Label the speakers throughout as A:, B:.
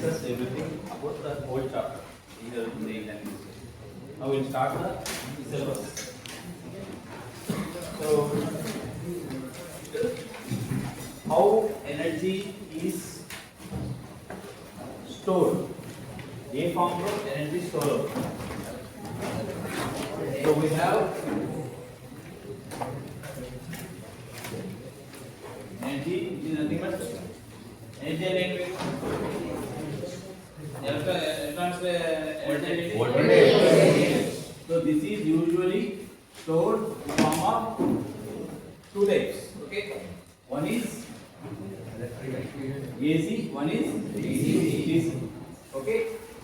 A: discussed everything about the whole chapter. Now we'll start the syllabus. So, how energy is stored? A form of energy stored. So we have energy is nothing but energy and voltage. So this is usually stored in form of two types. Okay, one is AC, one is DC. Okay,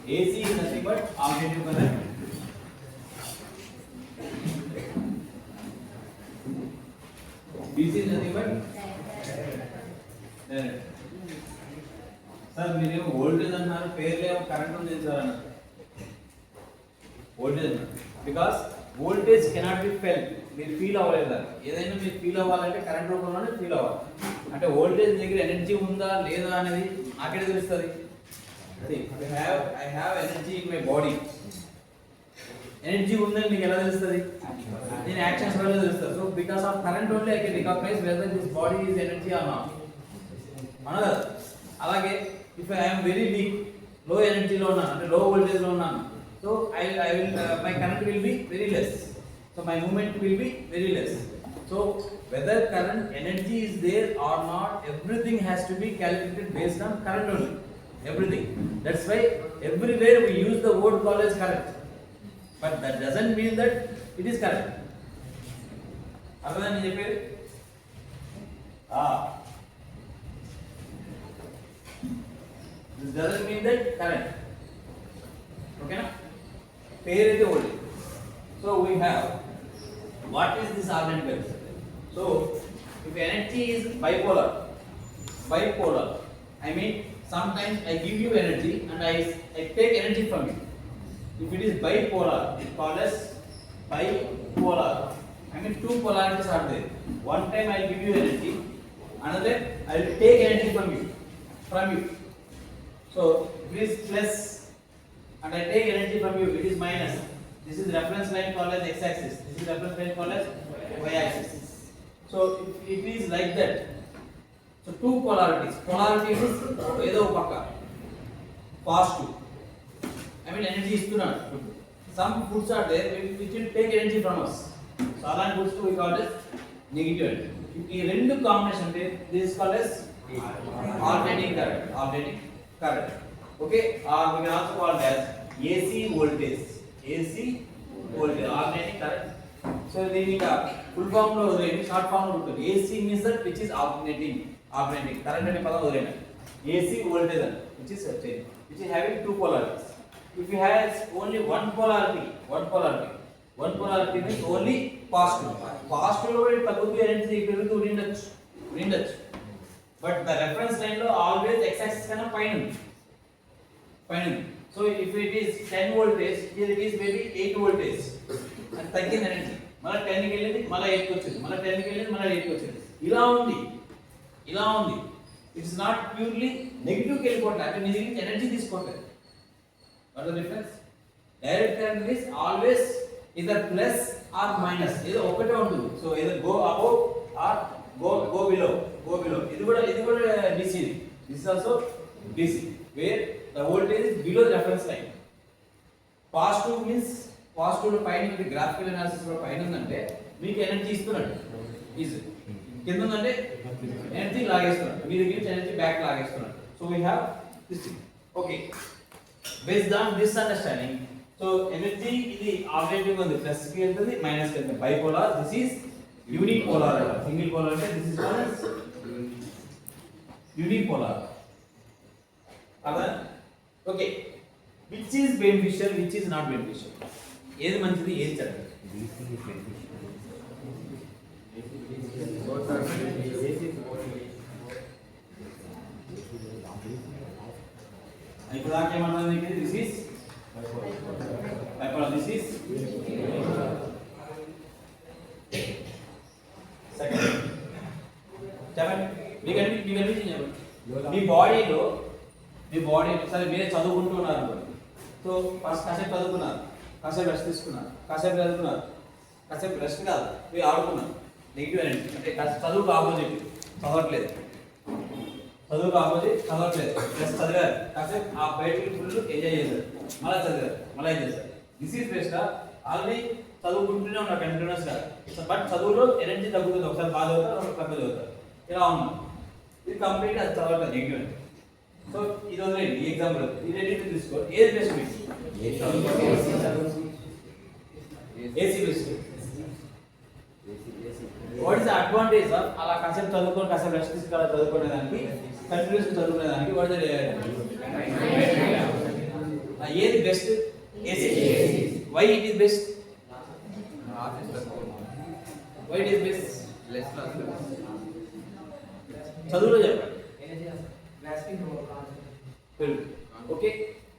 A: AC is nothing but alternative current. DC is nothing but direct. Sir మీరు voltage అన్నారు, పేర్లే current ఉంది sir అన్నారు. Voltage because voltage cannot be felt. మీరు feel అవ్వలేదు sir. ఏదైనా మీరు feel అవ్వాలంటే కరెంట్ రూపంలోనే ఫీల్ అవ్వాలి. అంటే వోల్టేజ్ దగ్గర ఎనర్జీ ఉందా లేదా అనేది నాకే తెలుస్తుంది. I have energy in my body. Energy ఉందని మీకు ఎలా తెలుస్తుంది? నేను యాక్షన్స్ వల్ల తెలుస్తుంది. So because of current only I can recognise whether this body is energy or not. అవునా? అలాగే if I am very weak, low energy lo unnanu, ante low voltage lo unnanu, so I will my current will be very less, so my movement will be very less. So whether current energy is there or not, everything has to be calculated based on current only, everything. That's why everywhere we use the word called as current, but that doesn't mean that it is current. Artham cheppedi this doesn't mean that current. Okay na? Pair is the voltage. So we have, what is this alternative? So if energy is bipolar, I mean sometimes I give you energy and I take energy from you. If it is bipolar, it called as bipolar. I mean two polarities are there. One time I give you energy, another I will take energy from you. So if it is plus and I take energy from you, it is minus. This is reference line called as x-axis. This is reference line called as y-axis. So if it is like that, so two polarities. Polarity is edo pakka positive. I mean energy is not. Some foods are there which will take energy from us. So alan foods we call as negative. If ఈ రెండు combination అంటే this is called as alternating current. Okay, we can also call it as AC voltage, alternating current. So దీని full form లో వదిలేయండి, short form లో ఉంటుంది. AC means that which is alternating current అనే పదం వదిలేయండి. AC voltage and which is having two polarities. If you have only one polarity means only positive లో కూడా తగ్గుతూ ఎనర్జీ పెరుగుతూ ఉండొచ్చు. But the reference line lo always x-axis kana pine undi. So if it is 10 voltage, here it is maybe 8 voltage. And taggin energy. Mala 10 ki ellindi, mala 8 ki vachindi. Mala 10 ki ellindi, mala 8 ki vachindi. Ila undi. It is not purely negative ki ellipotle. Ante నీ దగ్గర energy తీసుకోవట్లేదు. What is the difference? Direct current is always either plus or minus. ఏదో ఒకటే ఉంటుంది. So either go above or go below. ఇది కూడా DC. This is also DC, where the voltage is below the reference line. Positive means positive లో పైన ఉంది, graphical analysis లో పైన ఉందంటే మీకు ఎనర్జీ ఇస్తున్నాడు, ఈజీ. కింద ఉందంటే ఎనర్జీ లాగేస్తున్నాడు, మీ దగ్గర నుంచి ఎనర్జీ బ్యాక్ లాగేస్తున్నాడు. So we have this thing. Okay, based on this understanding, so energy ఇది ఆల్టర్నేటివ్ ఉంది, ప్లస్ కి వెళ్తుంది, మైనస్ కి వెళ్తుంది. Bipolar, this is unipolar. Single polar అంటే this is called as unipolar. Okay, which is beneficial, which is not beneficial? ఏది మంచిది, ఏది చెడ్డది? ఇప్పుడు దాకా ఏమన్నది మీకు? This is bipolar, this is second. చెప్పండి, మీ బాడీలో మీ బాడీ సరే మీరే చదువుకుంటున్నారు అనుకోండి. సో ఫస్ట్ కాసేపు చదువుకున్నారు, కాసేపు రెస్ట్ తీసుకున్నారు, కాసేపు చదువుకున్నారు, కాసేపు రెస్ట్ కాదు మీరు ఆడుకున్నారు. నెగిటివ్ ఎనర్జీ అంటే చదువుకు ఆపోజిట్, చదవట్లేదు, చదువుకు ఆపోజిట్ చదవట్లేదు, ప్లస్ చదివారు, కాసేపు ఆ బయటికి ఫుల్ ఎంజాయ్ చేశారు, మళ్ళీ చదివారు, మళ్ళీ ఏం చేశారు. This is best. ఆల్రెడీ చదువుకుంటూనే ఉన్నారు కంటిన్యూస్గా, బట్ చదువులో ఎనర్జీ తగ్గుతుంది. ఒకసారి బాగా చదువుతారు, ఒకసారి తక్కువ చదువుతారు, ఇలా ఉన్నాం. ఇది కంప్లీట్ అది చదవట్లేదు నెగిటివ్ ఎనర్జీ. సో ఇది వదిలేండి, ఈ ఎగ్జాంపుల్ ఈ రెండింటి తీసుకో. ఏది బెస్ట్ మీకు? AC best. What is the advantage of అలా కాసేపు చదువుకొని కాసేపు రెస్ట్ తీసుకోవాలి చదువుకునే దానికి, కంటిన్యూస్ చదువుకునే దానికి? వాట్ ఇస్ ఏది best? AC. Why it is best? Why it is best? చదువులో చెప్పండి. ఓకే,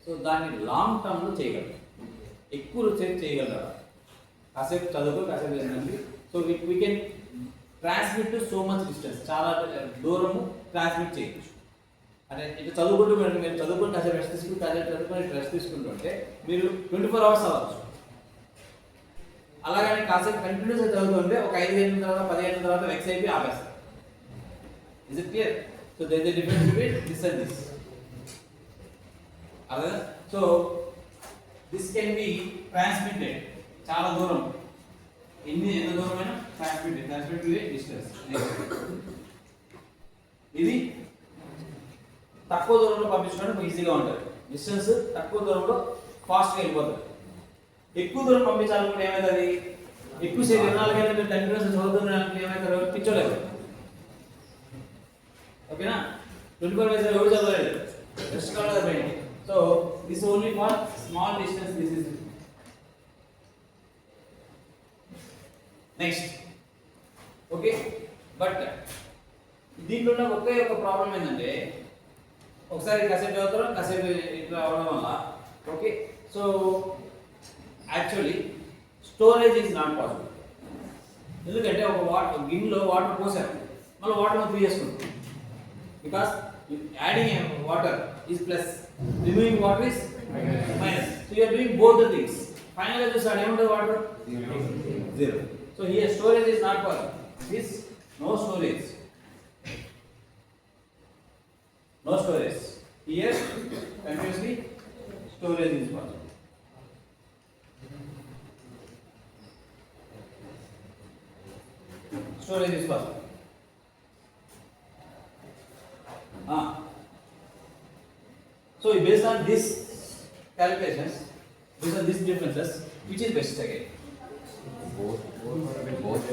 A: సో దాన్ని లాంగ్ టర్మ్లో చేయగలరు, ఎక్కువ సేపు చేయగలరా? కాసేపు చదువుకో కాసేపు చేసినండి. So we can transmit to so much distance, చాలా దూరము ట్రాన్స్మిట్ చేయొచ్చు. అంటే ఇటు చదువుకుంటూ మీరు చదువుకుని కాసేపు రెస్ట్ తీసుకుని కాసేపు చదువుకొని రెస్ట్ తీసుకుంటుంటే మీరు 24 hours అవ్వచ్చు. అలాగని కాసేపు కంటిన్యూస్గా చదువుతుంటే ఒక 5 గంటల తర్వాత 10 గంటల తర్వాత వెక్స్ అయిపోయి ఆపేస్తారు. Is it clear? So there is a difference between this and this. అదే, so this can be transmitted చాలా దూరం, ఎంత దూరమైనా ట్రాన్స్మిట్ డిస్టెన్స్. ఇది తక్కువ దూరంలో పంపించడానికి ఈజీగా ఉంటుంది, డిస్టెన్స్ తక్కువ దూరంలో ఫాస్ట్గా వెళ్ళిపోతుంది. ఎక్కువ దూరం పంపించాలనుకుంటే ఏమవుతుంది? ఎక్కువ సేపు 24 గంటలు మీరు కంటిన్యూస్ చదువుతున్నప్పుడు ఏమవుతారు? పిచ్చోలేదు. ఓకేనా? 24 hours ఎవరు చదవలేదు, రెస్ట్ కావాలి బయటికి. So this only for small distance. This is next. Okay, but దీంట్లో ఉన్న ఒకే ఒక ప్రాబ్లం ఏంటంటే ఒకసారి కాసేపు చదువుతారు, కాసేపు ఇట్లా అవడం వల్ల. Okay, so actually storage is not possible. ఎందుకంటే ఒక గిన్నెలో వాటర్ పోసారు, మళ్ళీ వాటర్ త్రీ చేసుకుంటాం. Because adding water is plus, removing water is minus. So you're doing both the things. ఫైనల్గా చూసాడు ఏముంటుంది? Water zero. So here storage is not possible. This no storage. No storage. Here, continuously, storage is possible. Storage is possible. So based on this calculations, based on these differences, which is best again? Both.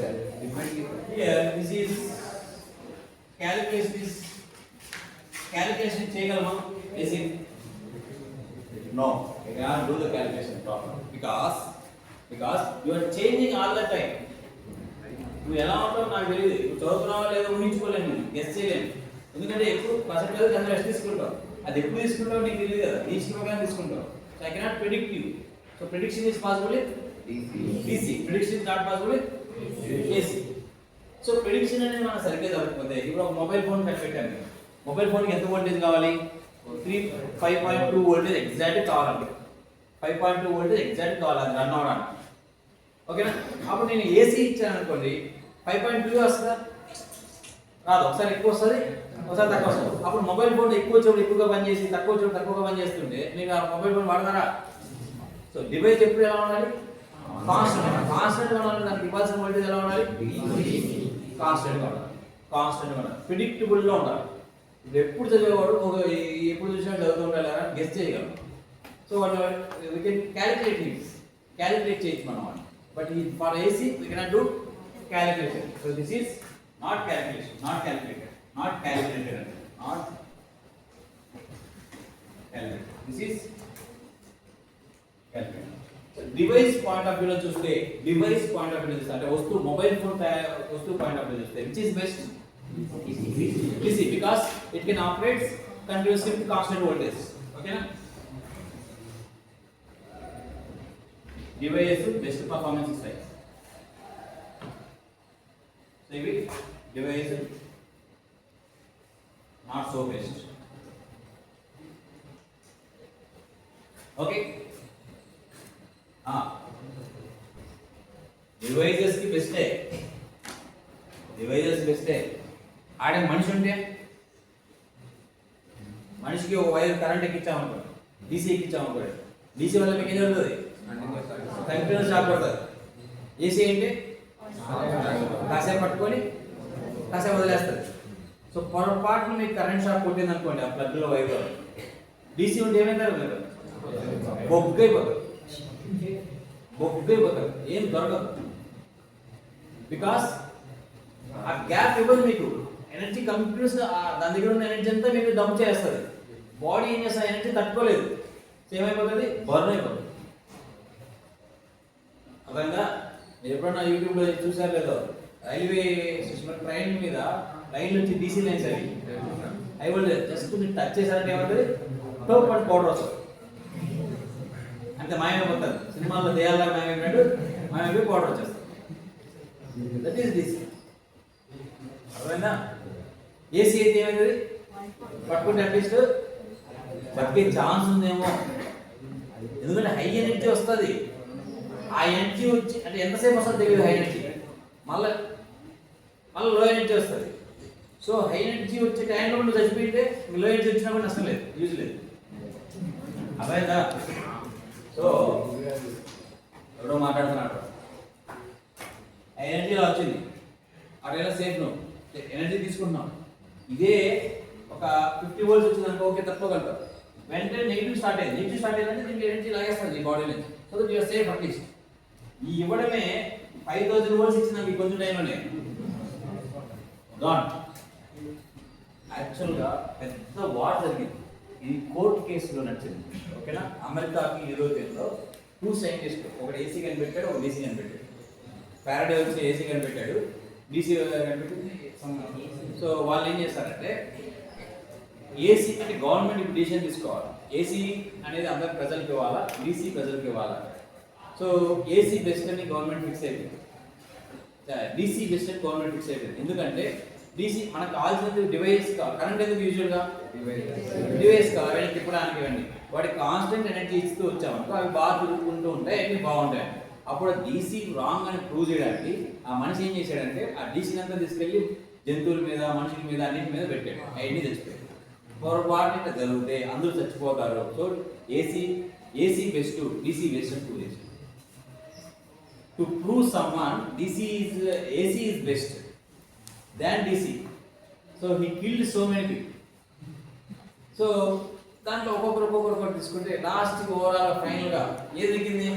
A: Here, this is calculation చేయగలమా? Is it? No, you cannot do the calculation properly because you are changing all the time. నువ్వు ఎలా ఉంటావు నాకు తెలియదు, నువ్వు చదువుతున్నావా లేదో ఊహించుకోలేను, guess చేయలేను. ఎందుకంటే ఎప్పుడు పర్సెంటేజ్ అందరూ రెస్ట్ తీసుకుంటావు, అది ఎప్పుడు తీసుకుంటావు నీకు తెలియదు కదా, తీసుకున్నావు తీసుకుంటావు. So I cannot predict you. So prediction is possible with DC. Prediction is not possible with AC. So prediction అనేది మనం సరిగ్గా జరగకపోతే, ఇప్పుడు ఒక మొబైల్ ఫోన్ పెట్టాను, మొబైల్ ఫోన్కి ఎంత వోల్టేజ్ కావాలి? 5.2 వోల్టేజ్ ఎగ్జాక్ట్ కావాలండి. 5.2 వోల్టేజ్ ఎగ్జాక్ట్ కావాలి అది రన్ అవ్వడానికి. ఓకేనా? అప్పుడు నేను ఏసీ ఇచ్చాను అనుకోండి, 5.2 వస్తుందా? రాదు. ఒకసారి ఎక్కువ వస్తుంది, ఒకసారి తక్కువ వస్తుంది. అప్పుడు మొబైల్ ఫోన్ ఎక్కువ చోటు ఎక్కువగా పనిచేసి తక్కువ చోటు తక్కువగా పనిచేస్తుంటే మీరు ఆ మొబైల్ ఫోన్ వాడతారా? సో డివైస్ ఎప్పుడు ఎలా ఉండాలి? కాన్స్టెంట్గా ఉండాలి. దానికి ఇవ్వాల్సిన వోల్టేజ్ ఎలా ఉండాలి? కాన్స్టెంట్గా ఉండాలి. కాన్స్టెంట్గా ఉండాలి, ప్రిడిక్టబుల్గా ఉండాలి. ఇప్పుడు ఎప్పుడు చదివేవాడు ఎప్పుడు చూసినా చదువుతూ ఉండాలి, గెస్ చేయగలం. సో వీ కెన్ క్యాలిక్యులేట్ చేయొచ్చు మనం. But for AC we cannot do calculation. So this is not calculation, not calculated. This is calculated. So device point of view లో చూస్తే, అంటే వస్తువు మొబైల్ ఫోన్ వస్తువు పాయింట్ ఆఫ్ వ్యూ చూస్తే which is best? DC, because it can operate continuously with constant voltage. Okay na? Device best performance ఇస్తాయి. So ఇవి device not so best. Okay, డివైజెస్కి బెస్టే, డివైజెస్ బెస్టే. ఆడే మనిషి ఉంటే మనిషికి ఒక వైర్ కరెంట్ ఎక్కించామనుకోండి, డీసీ ఎక్కించామనుకోండి, డీసీ వల్ల మీకు ఏం జరుగుతుంది? కంప్యూటర్ షాక్ పడుతుంది. ఏసీ ఏంటి కాసేపు పట్టుకొని కాసేపు వదిలేస్తుంది. సో పొరపాటున మీకు కరెంట్ షాక్ కొట్టింది అనుకోండి ఆ ప్లగ్లో వైర్లో, డీసీ ఉంటే ఏమైంటారు మీరు? బొగ్గైపోతారు, బొగ్గైపోతారు, ఏం దొరకదు. బికాస్ ఆ గ్యాప్ ఇవ్వదు మీకు ఎనర్జీ. కంప్యూటర్స్ దాని దగ్గర ఉన్న ఎనర్జీ అంతా మీకు డంప్ చేస్తుంది. బాడీ ఏం చేస్తుంది? ఎనర్జీ తట్టుకోలేదు, సేమ్ అయిపోతుంది, బర్న్ అయిపోతుంది. అర్థంగా? మీరు ఎప్పుడన్నా యూట్యూబ్లో చూసారు లేదో, రైల్వే స్టేషన్ ట్రైన్ మీద లైన్ నుంచి డీసీ లైన్స్ అవి అవి జస్ట్ మీరు టచ్ చేశారంటే ఏమవుతుంది? టోప్ అండ్ పౌడర్ వస్తుంది, అంటే మాయమైపోతుంది. సినిమాల్లో దేయాలా మాయమైపోయినట్టు మాయమైపోయి పౌడర్ వచ్చేస్తుంది. That is DC. అర్థమైందా? ఏసీ అయితే ఏమైంది? పట్టుకుంటే అట్లీస్ట్ పట్టే ఛాన్స్ ఉందేమో, ఎందుకంటే హై ఎనర్జీ వస్తుంది. ఆ ఎనర్జీ వచ్చి అంటే ఎంతసేపు వస్తుంది తెలియదు, హై ఎనర్జీ మళ్ళీ లో ఎనర్జీ వస్తుంది. సో హై ఎనర్జీ వచ్చే టైంలో నువ్వు చచ్చిపోయింటే లో ఎనర్జీ వచ్చినా కూడా నష్టం లేదు, యూజ్ లేదు. అర్థమైందా? సో ఎవడో మాట్లాడుతున్నాడు, ఎనర్జీ వచ్చింది, అక్కడ సేఫ్ నువ్వు ఎనర్జీ తీసుకుంటున్నావు. ఇదే ఒక 50 volts వచ్చింది అనుకో, ఓకే తట్టుకోగలుగుతావు. వెంటనే నెగిటివ్ స్టార్ట్ అయింది, నెగిటివ్ స్టార్ట్ అయిందంటే దీనికి ఎనర్జీ లాగేస్తుంది ఈ బాడీ నుంచి. So that you're safe at least. ఈ ఇవ్వడమే 5000 volts ఇచ్చింది మీకు కొంచెం టైంలోనే గాన్. యాక్చువల్గా పెద్ద వార్ జరిగింది, ఇది కోర్టు కేసులో నడిచింది. ఓకేనా? అమెరికాకి యూరోపియన్లో 2 సైంటిస్టులు, ఒకటి ఏసీ కనిపెట్టాడు, ఒక డీసీ కనిపెట్టాడు. ఫారడే వచ్చి ఏసీ కనిపెట్టాడు, డీసీ కనిపెట్టింది. సో వాళ్ళు ఏం చేస్తారంటే, ఏసీ అంటే గవర్నమెంట్ ఇప్పుడు డిసిషన్ తీసుకోవాలి. ఏసీ అనేది అందరి ప్రజలకు ఇవ్వాలా, డీసీ ప్రజలకు ఇవ్వాలా. సో ఏసీ బెస్ట్ అని గవర్నమెంట్ ఫిక్స్ అయిపోయింది, డీసీ బెస్ట్ అని గవర్నమెంట్ ఫిక్స్ అయిపోయింది. ఎందుకంటే డీసీ మనకు కావాల్సినది డివైస్ కావాలి. కరెంట్ ఎందుకు యూజువల్గా డివైస్ కావాలి, అవన్నీ తిప్పడానికి ఇవ్వండి. వాటికి కాన్స్టెంట్ ఎనర్జీ ఇస్తూ వచ్చామనుకో అవి బాగా తిరుగుకుంటూ ఉంటాయి, అన్నీ బాగుంటాయి. అప్పుడు డీసీ రాంగ్ అని ప్రూవ్ చేయడానికి ఆ మనిషి ఏం చేశాడంటే, ఆ డీసీని అంతా తీసుకెళ్ళి జంతువుల మీద, మనుషుల మీద, అన్నింటి మీద పెట్టాడు. అవన్నీ చచ్చిపోయాడు. పొరపాటున ఇట్లా జరిగితే అందరూ చచ్చిపోతారు. So AC best, DC best అని ప్రూవ్ చేశాడు. To prove someone AC is best than DC. So he killed so many people. So దాంట్లో ఒక్కొక్కరు తీసుకుంటే లాస్ట్కి ఓవరాల్ ఫైనల్గా ఏది దొరికింది?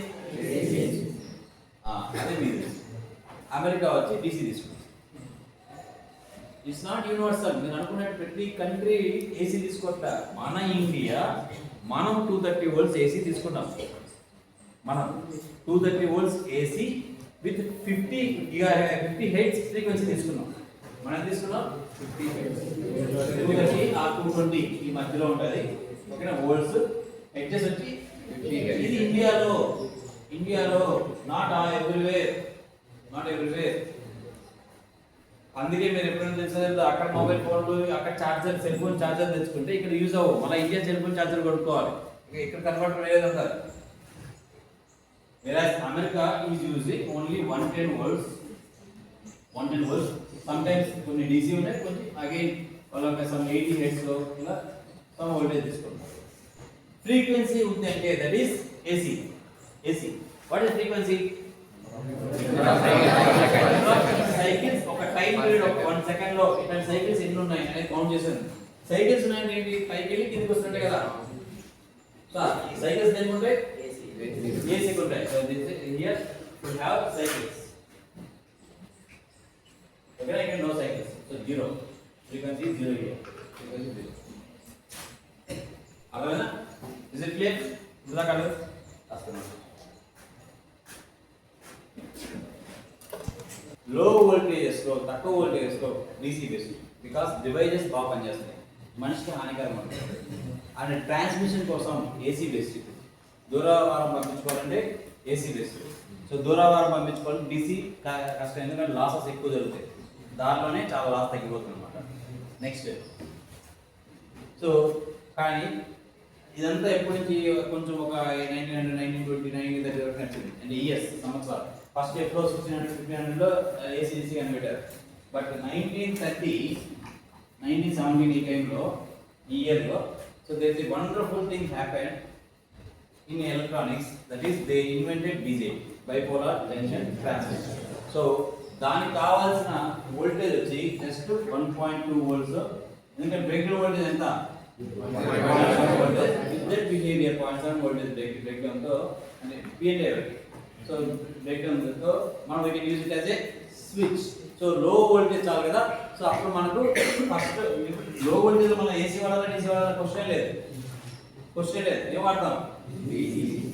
A: అదే మీరు అమెరికా వచ్చి డీసీ తీసుకుంది. It's not universal. మీరు అనుకున్నట్టు ప్రతి కంట్రీ ఏసీ తీసుకుంటా. మన ఇండియా మనం 230 volts ఏసీ తీసుకుంటాం. మనం 230 volts AC with 50 Hz frequency తీసుకున్నాం. మనం తీసుకున్నాం 50 230 ఆ 220 ఈ మధ్యలో ఉంటుంది. ఓకేనా? వోల్ట్స్ హెడ్జెస్ వచ్చి 50. ఇది ఇండియాలో నాట్ ఎవ్రీవేర్. అందుకే మీరు ఎప్పుడైనా తెలుసు అక్కడ మొబైల్ ఫోన్లు, అక్కడ చార్జర్, సెల్ ఫోన్ చార్జర్ తెచ్చుకుంటే ఇక్కడ యూజ్ అవ్వవు. మన ఇండియా సెల్ ఫోన్ చార్జర్ కొనుక్కోవాలి, ఇక్కడ కన్వర్టర్ లేదంటారు. Whereas America is using only 110 volts. Sometimes కొన్ని DC ఉన్నాయి, కొన్ని అగైన్ వాళ్ళకి some 80 Hz లో ఇలా some voltage తీసుకుంటారు. ఫ్రీక్వెన్సీ ఉంది అంటే that is AC. What is frequency? Cycles. ఒక టైం పీరియడ్ ఒక 1 సెకండ్ లో ఇట్లాంటి సైకిల్స్ ఎన్ని ఉన్నాయి అనేది కౌంట్ చేశాను. సైకిల్స్ ఉన్నాయంటే ఏంటి? పైకి వెళ్ళి కిందకి వస్తుంటాయి కదా. సో ఈ సైకిల్స్ దేనికి ఉంటాయి? ఏసీకి ఉంటాయి. So here we have cycles. Okay, ఇక్కడ no cycles. So 0 frequency 0 here. Frequency 0. అర్థమైందా? Is it clear? ఇందా కాదు వస్తున్నాను. లో వోల్టేజెస్లో, తక్కువ వోల్టేజెస్లో డీసీ బెస్ట్. బికాస్ డివైజెస్ బాగా పనిచేస్తాయి, మనిషికి హానికరం ఉంటుంది. అండ్ ట్రాన్స్మిషన్ కోసం ఏసీ బెస్ట్. దూరవారం పంపించుకోవాలంటే ఏసీ బెస్ట్. సో దూరవారం పంపించుకోవాలి డీసీ కష్టం, ఎందుకంటే లాసెస్ ఎక్కువ జరుగుతాయి. దానిలోనే చాలా లాస్ తగ్గిపోతుంది అనమాట. నెక్స్ట్, సో కానీ ఇదంతా ఎప్పటి నుంచి కొంచెం ఒక 1900 1920 దగ్గర నడిచింది అంటే ఇయర్స్ సంవత్సరాలు. ఫస్ట్ ఎప్పుడో 1600 1500లో ఏసీసీ కనిపెట్టారు. బట్ 1930 1917 ఈ టైంలో ఈ ఇయర్లో so there is a wonderful thing happen in electronics, that is they invented BJT, bipolar junction transistor. So దానికి కావాల్సిన వోల్టేజ్ వచ్చి జస్ట్ 1.2 వోల్ట్స్. ఎందుకంటే బ్రేక్డౌన్ వోల్టేజ్ ఎంత? విత్ బిహేవియర్ 0.7 వోల్టేజ్ బ్రేక్డౌన్ తో అంటే PNA. సో బ్రేక్డౌన్ తో మనం we can use it as a switch. So low voltage చాలు కదా. సో అప్పుడు మనకు ఫస్ట్ లో వోల్టేజ్ మన AC వాడాలా DC వాడాలా క్వశ్చన్ లేదు. ఏం వాడతాం?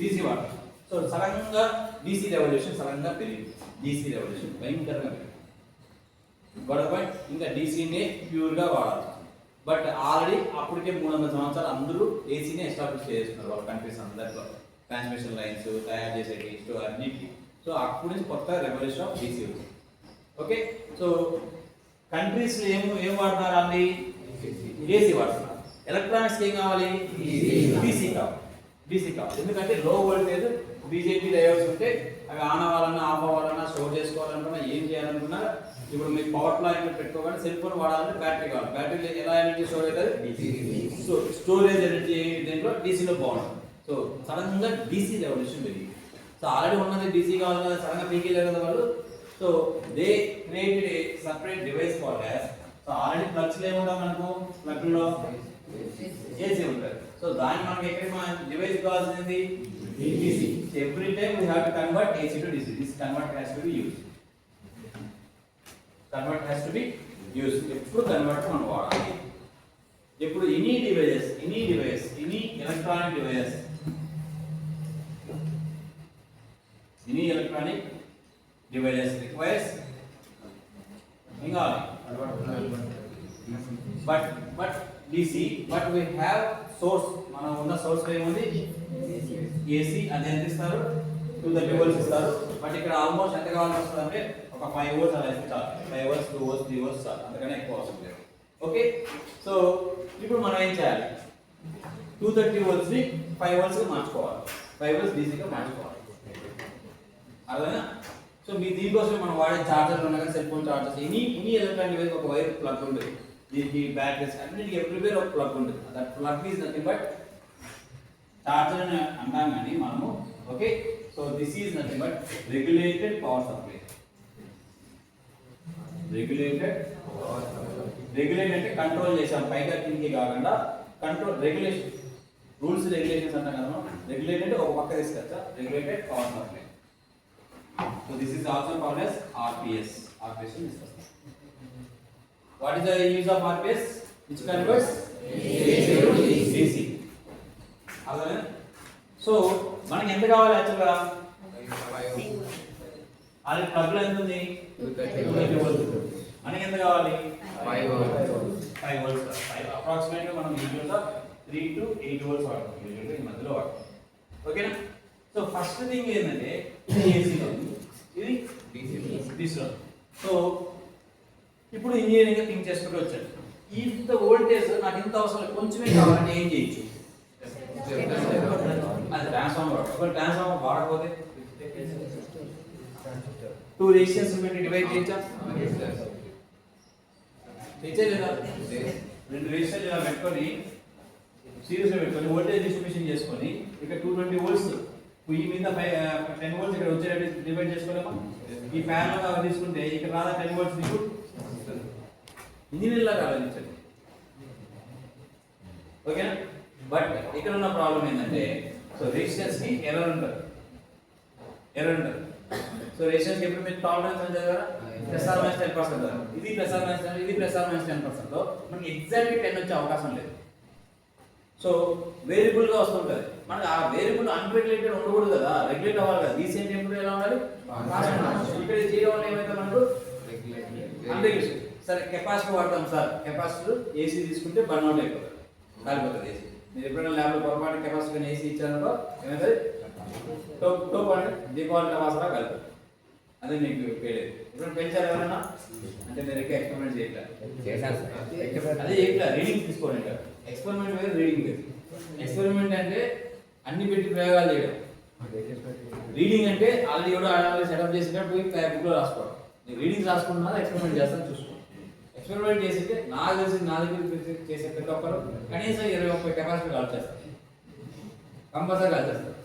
A: DC వాడతాం. సో సడన్గా DC రెవల్యూషన్ సడన్గా పెరిగింది. DC రెవల్యూషన్ భయంకరంగా పెరిగింది. ఇంకా DCనే ప్యూర్గా వాడాలి. బట్ ఆల్రెడీ అప్పటికే 300 సంవత్సరాలు అందరూ ఏసీని ఎస్టాబ్లిష్ చేస్తున్నారు వాళ్ళ కంట్రీస్ అందరిలో. ట్రాన్స్మిషన్ లైన్స్ తయారు చేసేటి అన్నిటికీ. సో అప్పటి నుంచి కొత్త రెవల్యూషన్ ఆఫ్ DC వచ్చింది. ఓకే, సో కంట్రీస్ ఏం వాడుతున్నారు? అండి ఏసీ వాడుతున్నారు. ఎలక్ట్రానిక్స్ ఏం కావాలి? DC కావాలి. ఎందుకంటే లో వోల్టేజ్ BJT డయోడ్స్ ఉంటే అవి ఆన్ అవ్వాలన్నా ఆఫ్ అవ్వాలన్నా స్టోర్ చేసుకోవాలనుకున్నా ఏం చేయాలనుకున్నా ఇప్పుడు మీకు పవర్ ప్లాంట్ పెట్టుకోవాలి, సెల్ ఫోన్ వాడాలంటే బ్యాటరీ కావాలి. బ్యాటరీ ఎలా ఎనర్జీ స్టోర్ అవుతుంది? సో స్టోరేజ్ ఎనర్జీ దీంట్లో DCలో బాగుంటుంది. సో సడన్గా DC రెవల్యూషన్ పెరిగింది. సో ఆల్రెడీ ఉన్నది DC కావాలి కదా, సడన్గా పీకేలేదు కదా వాళ్ళు. So they created a separate device called as. So already ప్లగ్స్లో ఏముంటాం మనకు? ప్లగ్లో AC ఉంటుంది. సో దాన్ని మనకి ఎక్కడ మన డివైస్ కావాల్సింది DC. Every time we have to convert AC to DC. This convert has to be used. ఎప్పుడు కన్వర్ట్ మనం వాడాలి. ఎప్పుడు any electronic device requires but DC, but we have source. మనం ఉన్న సోర్స్ ఏముంది? AC. అది ఎంత ఇస్తారు? 230 volts ఇస్తారు. బట్ ఇక్కడ ఆల్మోస్ట్ ఎంత కావాల్సి వస్తుంది అంటే ఒక 5 volts అలా ఇస్తే చాలు. 5 volts 2 volts 3 volts చాలు, అంతకన్నా ఎక్కువ అవసరం లేదు. ఓకే, సో ఇప్పుడు మనం ఏం చేయాలి? 230 volts ని 5 volts గా మార్చుకోవాలి. 5 volts DC గా మార్చుకోవాలి. అర్థమైనా? సో మీ దీనికోసం మనం వాడే చార్జర్లు ఉన్నాయి, cell phone chargers, any electronic device ఒక వైర్ ప్లగ్ ఉంటుంది. దీనికి బ్యాటరీస్ అన్నిటికీ ఎవ్రీవేర్ ఒక ప్లగ్ ఉంటుంది. That plug is nothing but charger అని అంటాం కానీ మనము. Okay, so this is nothing but regulated power supply. Regulate అంటే కంట్రోల్ చేసాం, పైగా కిందికి కాకుండా కంట్రోల్. రెగ్యులేషన్ రూల్స్ రెగ్యులేషన్స్ అంటాం కదా. రెగ్యులేట్ అంటే ఒక పక్క తీసుకొచ్చా, regulated power supply. So this is also called as RPS. What is the use of RPS? Which converts AC to DC. అర్థమైందా? సో మనకి ఎంత కావాలి యాక్చువల్గా? అది ప్లగ్లో ఎంత ఉంది? 230 volts. మనకి ఎంత కావాలి? 5 volts. అప్రాక్సిమేట్గా మనం యూజువల్గా 3 to 8 volts వాడతాం. యూజువల్గా ఈ మధ్యలో వాడతాం. ఓకేనా? సో ఫస్ట్ థింగ్ ఏంటంటే ఇది ఏసీలో, ఇది DCలో. సో ఇప్పుడు ఇంజనీరింగ్ థింక్ చేసుకుంటూ వచ్చాడు. ఇంత వోల్టేజ్ నాకు ఇంత అవసరం, కొంచెమే కావాలంటే ఏం చేయొచ్చు? అది ట్రాన్స్ఫార్మర్. ఒకవేళ ట్రాన్స్ఫార్మర్ వాడకపోతే 2 రెసిస్టెన్స్ పెట్టి డివైడ్ చేయొచ్చా? లేదా 2 రెసిస్టెన్స్ ఇలా పెట్టుకొని సిరీస్లో పెట్టుకొని వోల్టేజ్ డిస్ట్రిబ్యూషన్ చేసుకొని ఇక్కడ 220 volts ఈ మీద 10 volts ఇక్కడ వచ్చేటట్టు డివైడ్ చేసుకోలేమా? ఈ ఫ్యాన్ తీసుకుంటే ఇక్కడ రాదా 10 volts నీకు? ఇంజనీర్ లాగా ఆలోచించండి. ఓకేనా? బట్ ఇక్కడ ఉన్న ప్రాబ్లం ఏంటంటే సో రెసిస్టెన్స్ కి ఎర్రర్ ఉంటుంది. సో రెసిస్టెన్స్ ఎప్పుడు మీరు టాలరెన్స్ అని చదివారా? +10% కదా. ఇది +10%, ఇది +10% లో మనకి ఎగ్జాక్ట్లీ 10 వచ్చే అవకాశం లేదు. సో వేరియబుల్ గా వస్తుంటది. మనకి ఆ వేరియబుల్ అన్రెగ్యులేటెడ్ ఉండకూడదు కదా, రెగ్యులేట్ అవ్వాలి కదా. డీసెంట్ ఎప్పుడు ఎలా ఉండాలి? ఇక్కడ జీరో వల్ల ఏమైతే మనకు అన్రెగ్యులేటెడ్. సరే కెపాసిటర్ వాడతాం సార్, కెపాసిటర్ ఏసీ తీసుకుంటే బర్న్ అవుట్ అయిపోతుంది, కాలిపోతుంది ఏసీ. మీరు ఎప్పుడైనా ల్యాబ్లో పొరపాటు కెపాసిటర్ ఏసీ ఇచ్చారనుకో ఏమవుతుంది? టోప్ అంటే దీపావళి టమాసరా కలుపుతుంది. అదే మీకు పేలేదు. ఇప్పుడు పెంచారు ఎవరైనా అంటే మీరు ఎక్కువ ఎక్స్పెరిమెంట్ చేయట్లేదు. అదే చేయట్లేదు, రీడింగ్ తీసుకోండి. ఎక్స్పెరిమెంట్ వేరు, రీడింగ్ వేరు. ఎక్స్పెరిమెంట్ అంటే అన్ని పెట్టి ప్రయోగాలు చేయడం. రీడింగ్ అంటే ఆల్రెడీ ఎవడో సెటప్ చేసినట్టు పోయి బుక్లో రాసుకోవడం. నేను రీడింగ్ రాసుకున్నా ఎక్స్పెరిమెంట్ చేస్తాను చూసుకో. ఎక్స్పెరిమెంట్ చేసింటే నాకు తెలిసి నా దగ్గర చేసే ప్రతి ఒక్కరు కనీసం 20-30 కెపాసిటీ కాల్ చేస్తారు, కంపల్సరీ కాల్ చేస్తారు.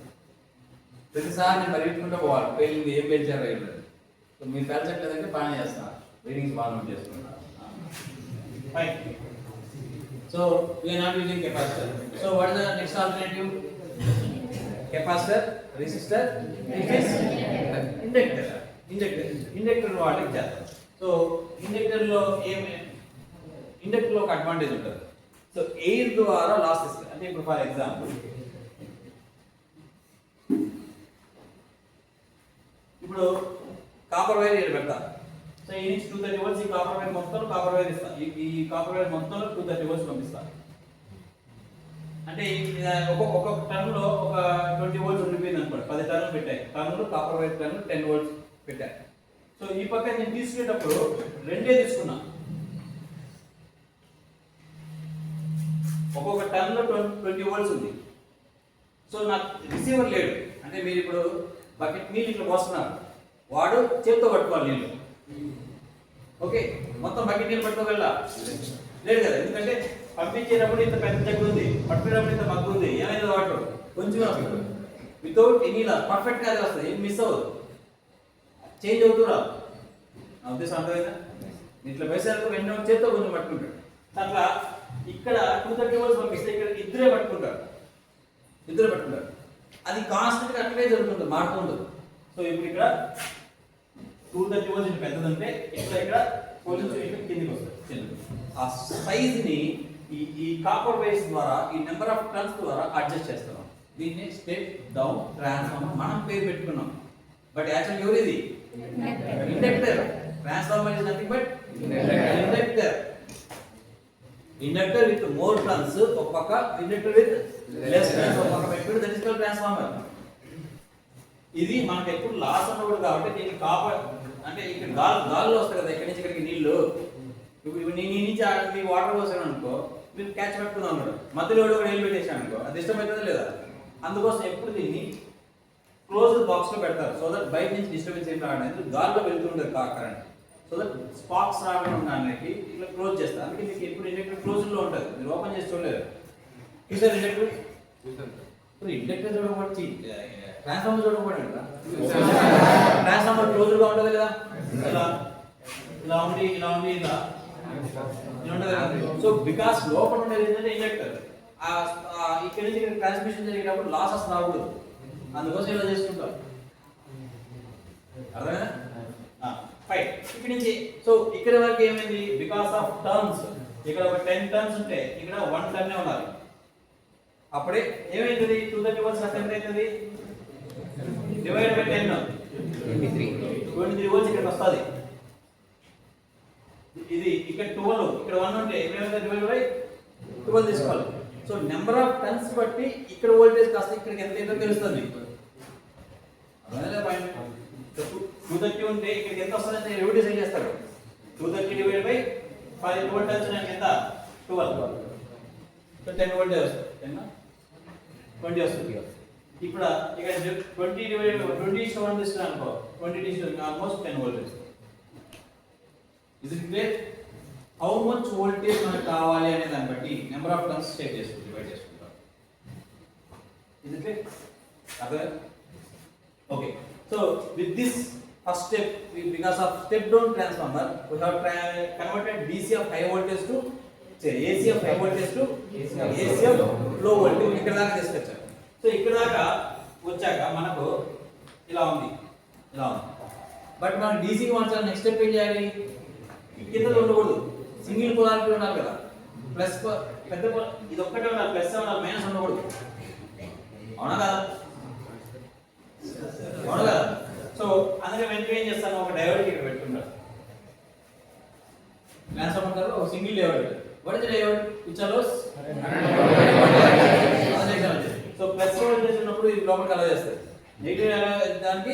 A: ప్రతిసారి నేను పరిగెత్తుకుంటూ పోవాలి, పేలింది ఏం పేల్చారు రైలు. సో మీరు పేల్చట్లేదంటే బాగానే చేస్తున్నారు, రీడింగ్స్ బాగా నోట్ చేసుకుంటారు. So we're not using capacitor. So what is the next alternative? Capacitor, resistor, inductor. Inductor వాటికి చేస్తారు. సో ఇండక్టర్లో ఇండక్టర్లో ఒక అడ్వాంటేజ్ ఉంటుంది. సో ఎయిర్ ద్వారా లాస్ ఇస్తుంది. అంటే ఇప్పుడు ఫర్ ఎగ్జాంపుల్ ఇప్పుడు కాపర్ వైర్ ఇక్కడ పెడతాను. సో ఈ నుంచి 230 volts ఈ కాపర్ వైర్ మొత్తం కాపర్ వైర్ ఇస్తాను. ఈ కాపర్ వైర్ మొత్తంలో 230 volts పంపిస్తాను. అంటే ఒక్కొక్క టర్న్లో ఒక 20 volts ఉండిపోయింది అనుకోండి. 10 టర్న్లు పెట్టాయి, టర్న్లు కాపర్ వైర్ టర్న్లు 10 volts పెట్టాయి. సో ఈ పక్క నేను తీసుకునేటప్పుడు రెండే తీసుకున్నా. ఒక్కొక్క టర్న్లో 20 volts ఉంది. సో నాకు రిసీవర్ లేడు. అంటే మీరు ఇప్పుడు బకెట్ నీళ్ళు ఇట్లా పోస్తున్నారు, వాడు చేత్తో పట్టుకోవాలి నీళ్ళు. ఓకే, మొత్తం బకెట్ నీళ్ళు పట్టుకోగల లేదు కదా, ఎందుకంటే పంపించేటప్పుడు ఇంత పెద్ద జగ్గు ఉంది, పట్టుకునేటప్పుడు ఇంత మగ్గు ఉంది. ఏమైంది వాటర్ కొంచెం వితౌట్ ఎనీ లాస్ పర్ఫెక్ట్గా అది వస్తుంది, ఏం మిస్ అవ్వదు, చేంజ్ అవుతురా. నా ఉద్దేశం అర్థమైందా? ఇట్లా వేసారు వెంటనే చేత్తో కొంచెం పట్టుకుంటాడు. అట్లా ఇక్కడ 230 volts పంపిస్తే ఇక్కడ ఇద్దరే పట్టుకుంటారు. అది కాన్స్టెంట్గా అట్లే జరుగుతుంది, మారుతుంటుంది. సో ఇప్పుడు ఇక్కడ 230 volts పెద్దదంటే ఇక్కడ కొంచెం కిందికి వస్తుంది. ఆ సైజ్ని ఈ కాపర్ వైర్స్ ద్వారా ఈ నెంబర్ ఆఫ్ టర్న్స్ ద్వారా అడ్జస్ట్ చేస్తున్నాం. దీన్ని స్టెప్ డౌన్ ట్రాన్స్ఫార్మర్ మనం పేరు పెట్టుకున్నాం. బట్ యాక్చువల్ ఎవరిది? Inductor. Transformer is nothing but inductor. Inductor with more turns ఒక పక్క, ఇండక్టర్ విత్ లెస్ టర్న్స్ ఒక పక్క పెట్టుకుంటే దట్ ఇస్ కాల్డ్ ట్రాన్స్ఫార్మర్. ఇది మనకు ఎప్పుడు లాస్ ఉండకూడదు కాబట్టి దీనికి కాపర్ అంటే ఇక్కడ గాల్లో వస్తాయి కదా, ఇక్కడి నుంచి ఇక్కడికి నీళ్లు. ఇప్పుడు నీ నుంచి మీ వాటర్ పోసాను అనుకో, మీరు క్యాచ్ పెట్టుకుందాం అన్నాడు, మధ్యలో కూడా నీళ్ళు పెట్టేసాను అనుకో, అది డిస్టర్బ్ అవుతుందా లేదా? అందుకోసం ఎప్పుడు దీన్ని క్లోజ్డ్ బాక్స్లో పెడతారు. సో దట్ బయట నుంచి డిస్టర్బెన్స్ ఏం రావడానికి, గాల్లో వెళ్తుంటుంది కరెంట్. సో దట్ స్పార్క్స్ రావడం ఉండడానికి ఇట్లా క్లోజ్ చేస్తారు. అందుకే మీకు ఎప్పుడు ఇండక్టర్ క్లోజ్లో ఉంటుంది, మీరు ఓపెన్ చేసి చూడలేదు. చూసారు ఇండక్టర్? ఇప్పుడు ఇండక్టర్ చూడకపోతే ట్రాన్స్ఫార్మర్ చూడకపోతే ట్రాన్స్ఫార్మర్ క్లోజ్డ్గా ఉంటుంది కదా, ఇలా ఉండి ఇలా ఉంటుంది కదా. సో బికాస్ లోపల ఉండేది ఏంటంటే ఇండక్టర్, ఇక్కడ నుంచి ఇక్కడ ట్రాన్స్మిషన్ జరిగేటప్పుడు లాసెస్ రాకూడదు, అందుకోసం ఇలా చేసుకుంటారు. అర్థమైనా? ఫైన్. ఇక్కడ నుంచి సో ఇక్కడ వరకు ఏమైంది? బికాస్ ఆఫ్ టర్న్స్, ఇక్కడ ఒక 10 టర్న్స్ ఉంటే ఇక్కడ 1 టర్నే ఉండాలి. అప్పుడే ఏమైతుంది? 230 volts ఎంత అవుతుంది? డివైడ్ బై 10 23 volts ఇక్కడ వస్తుంది. ఇది ఇక్కడ 12, ఇక్కడ 1 ఉంటే డివైడ్ బై 12 తీసుకోవాలి. సో నెంబర్ ఆఫ్ టర్న్స్ బట్టి ఇక్కడ వోల్టేజ్ కాస్త ఇక్కడికి ఎంత ఏంటో తెలుస్తుంది. అదే పాయింట్. 230 ఉంటే ఇక్కడికి ఎంత వస్తుందంటే ఎవరు డిసైడ్ చేస్తారు? 230 డివైడ్ బై 12 టర్న్స్ ఎంత? 12. సో 10 వోల్టేజ్ వస్తుంది. 20 వస్తుంది. ఇప్పుడు ఇక్కడ 20 డివైడ్ 20:1 తీసుకున్నాను అనుకో, 20 almost 10 voltage. Is it clear? How much voltage మనకు కావాలి అనే దాన్ని బట్టి నెంబర్ ఆఫ్ టర్న్స్ డివైడ్ చేసుకుంటాం. Is it clear? అదే. Okay. So with this first step, because of step down transformer, we have converted DC of high voltage to AC of high voltage to AC of low voltage. ఇక్కడ దాకా తీసుకొచ్చారు. So ఇక్కడ దాకా వచ్చాక మనకు ఇలా ఉంది. బట్ మనం డీసీకి మార్చాలి. నెక్స్ట్ స్టెప్ ఏం చేయాలి? కింద ఉండకూడదు, సింగిల్ పోలారిటీ ఉండాలి కదా. ప్లస్ పెద్ద ఇది ఒక్కటే ఉండాలి, ప్లస్ ఉండాలి, మైనస్ ఉండకూడదు. అవునా కదా? సో అందుకే వెంటనే ఏం చేస్తాను, ఒక డయోడ్ ఇక్కడ పెట్టుకుంటాను. ట్రాన్స్ఫార్మర్ ఒక single diode. What is the diode? Which allows so plus voltage ఉన్నప్పుడు ఇది లోపలికి అలా చేస్తుంది, నెగిటివ్ దానికి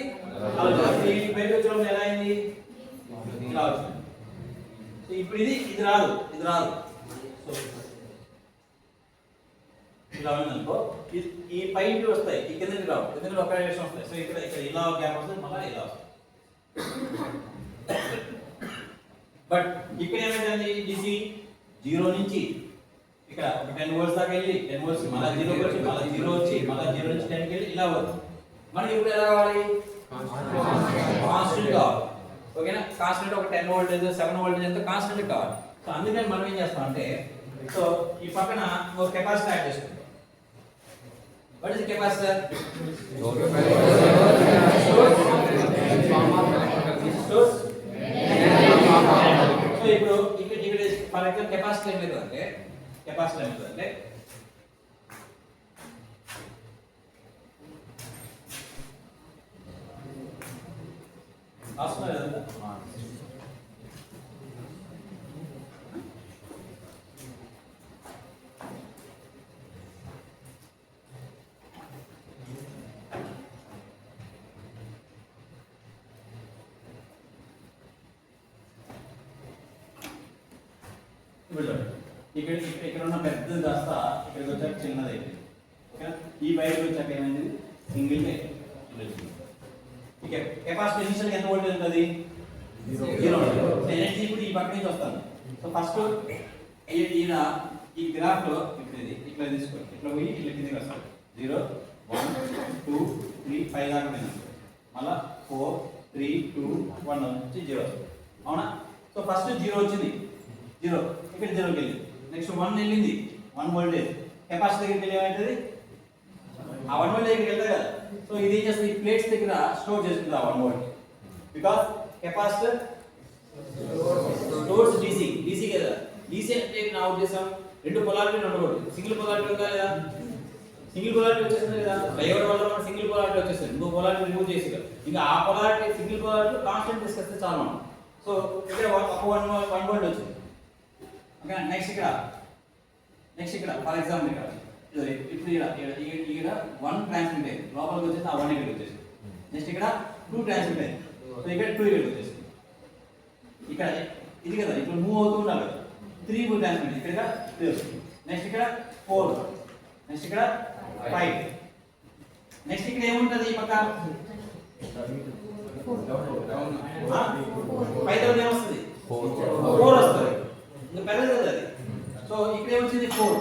A: బయటకు వచ్చినప్పుడు ఎలా అయింది? ఇలా వచ్చింది. సో ఇప్పుడు ఇది రాదు. సో ఇలా ఉందనుకో ఈ పైకి వస్తాయి, ఈ కిందకి రావు, కిందకి ఒక డైరెక్షన్ వస్తాయి. సో ఇక్కడ ఇక్కడ ఇలా గ్యాప్ వస్తుంది, మళ్ళీ ఇలా వస్తుంది. బట్ ఇక్కడ ఏమైంది, డిసి 0 నుంచి ఇక్కడ ఒక 10 volts దాకా వెళ్ళి 10 volts మళ్ళీ 0 వచ్చి మళ్ళీ 0 వచ్చి మళ్ళీ 0 నుంచి 10 కి వెళ్ళి ఇలా వస్తుంది. మనకి ఇప్పుడు ఎలా కావాలి, కాన్స్టెంట్ కావాలి. ఓకేనా, కాన్స్టెంట్ ఒక 10 వోల్టేజ్ 7 వోల్టేజ్ ఎంత కాన్స్టెంట్ కావాలి. సో అందుకని మనం ఏం చేస్తాం అంటే, సో ఈ పక్కన ఒక కెపాసిటర్ యాడ్ చేసుకుంటాం. What is capacitor? సో ఇప్పుడు ఇక్కడ ఫర్ ఎగ్జాంపుల్ కెపాసిటర్ ఏమవుతుందంటే ఇక్కడ ఉన్న పెద్దది కాస్త ఇక్కడికి వచ్చాక చిన్నది అయిపోయింది. ఓకేనా, ఈ బయటకు వచ్చాక ఏమైంది, సింగిల్ కెపాసిటీ ఇనిషియల్ ఎంత వోల్టేజ్ ఉంటుంది, 0. ఎనర్జీ ఇప్పుడు ఈ పక్క నుంచి వస్తాను. సో ఫస్ట్ ఈయన ఈ గ్రాఫ్ లో ఇట్లా తీసుకోండి, ఇట్లా పోయి ఇట్లా కిందకి వస్తాను. 0 1 2 3 5 దాకా పోయినా, మళ్ళా 4 3 2 1 నుంచి 0 వస్తుంది. అవునా, సో ఫస్ట్ 0 వచ్చింది, 0 ఇక్కడ 0కి వెళ్ళింది. నెక్స్ట్ 1 వెళ్ళింది, 1 వోల్టేజ్ కెపాసిటీ దగ్గరికి వెళ్ళి ఏమవుతుంది, ఆ 1 వోల్ట్ దగ్గరికి వెళ్తాయి కదా. సో ఇది ఏం చేస్తుంది, ఈ ప్లేట్స్ దగ్గర స్టోర్ చేసుకుంది ఆ 1 volt. Because capacitor stores DC కదా. డీసీ అంటే నా ఉద్దేశం రెండు పొలారిటీ ఉండకూడదు, సింగిల్ పొలారిటీ ఉందా లేదా, సింగిల్ పొలారిటీ వచ్చేసింది కదా. డయోడ్ వల్ల మనం సింగిల్ పొలారిటీ వచ్చేస్తుంది, ఇంకో పొలారిటీ రిమూవ్ చేసి ఇంకా ఆ పొలారిటీ సింగిల్ పొలారిటీ కాన్స్టెంట్ తీసుకొస్తే చాలు మనం. సో ఇక్కడ 1 వోల్ట్ వచ్చింది. ఓకే, నెక్స్ట్ ఇక్కడ ఫర్ ఎగ్జాంపుల్ ఇక్కడ ఇప్పుడు ఇక్కడ 1 ట్రాన్స్మిట్ అయింది, లోపలికి వచ్చేసి ఆ 1 ఇక్కడికి వచ్చేసింది. నెక్స్ట్ ఇక్కడ 2 ట్రాన్స్మిట్ అయింది, సో ఇక్కడ 2 ఇక్కడికి వచ్చేసింది. ఇక్కడ ఇది కదా ఇప్పుడు మూవ్ అవుతూ ఉండాలి కదా, 3 ట్రాన్స్మిట్ ఇక్కడ 3 వస్తుంది. నెక్స్ట్ ఇక్కడ 4, నెక్స్ట్ ఇక్కడ 5, నెక్స్ట్ ఇక్కడ ఏముంటుంది ఈ పక్క 5 తర్వాత ఏమొస్తుంది, 4 వస్తుంది, ఇంకా పెరగదు కదా అది. సో ఇక్కడ ఏమొచ్చింది 4.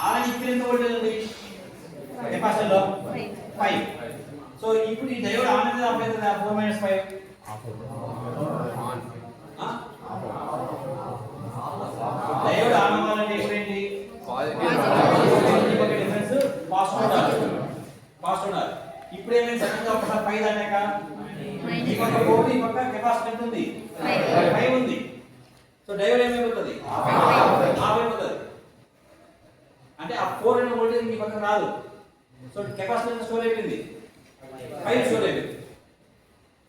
A: అలాగే ఇక్కడ ఎంత వోల్టేజ్ ఉంది కెపాసిటర్లో 5. సో ఇప్పుడు ఈ డయోడ్ ఆన్ అనేది ఆఫ్ అవుతుంది, 4 - 5 డయోడ్ ఆన్ అవ్వాలంటే ఏంటి, డిఫరెన్స్ పాజిటివ్ ఉండాలి. ఇప్పుడు ఏమైంది, సడన్గా ఒకసారి 5 దాటాక ఈ పక్క 4 ఈ పక్క కెపాసిటర్ ఎంత ఉంది 5 ఉంది. సో డయోడ్ ఏమైపోతుంది, ఆఫ్ అయిపోతుంది. అంటే ఆ 4 అనే వోల్టేజ్ ఈ పక్కన రాదు. సో కెపాసిటర్ స్టోర్ అయిపోయింది, 5 స్టోర్ అయిపోయింది.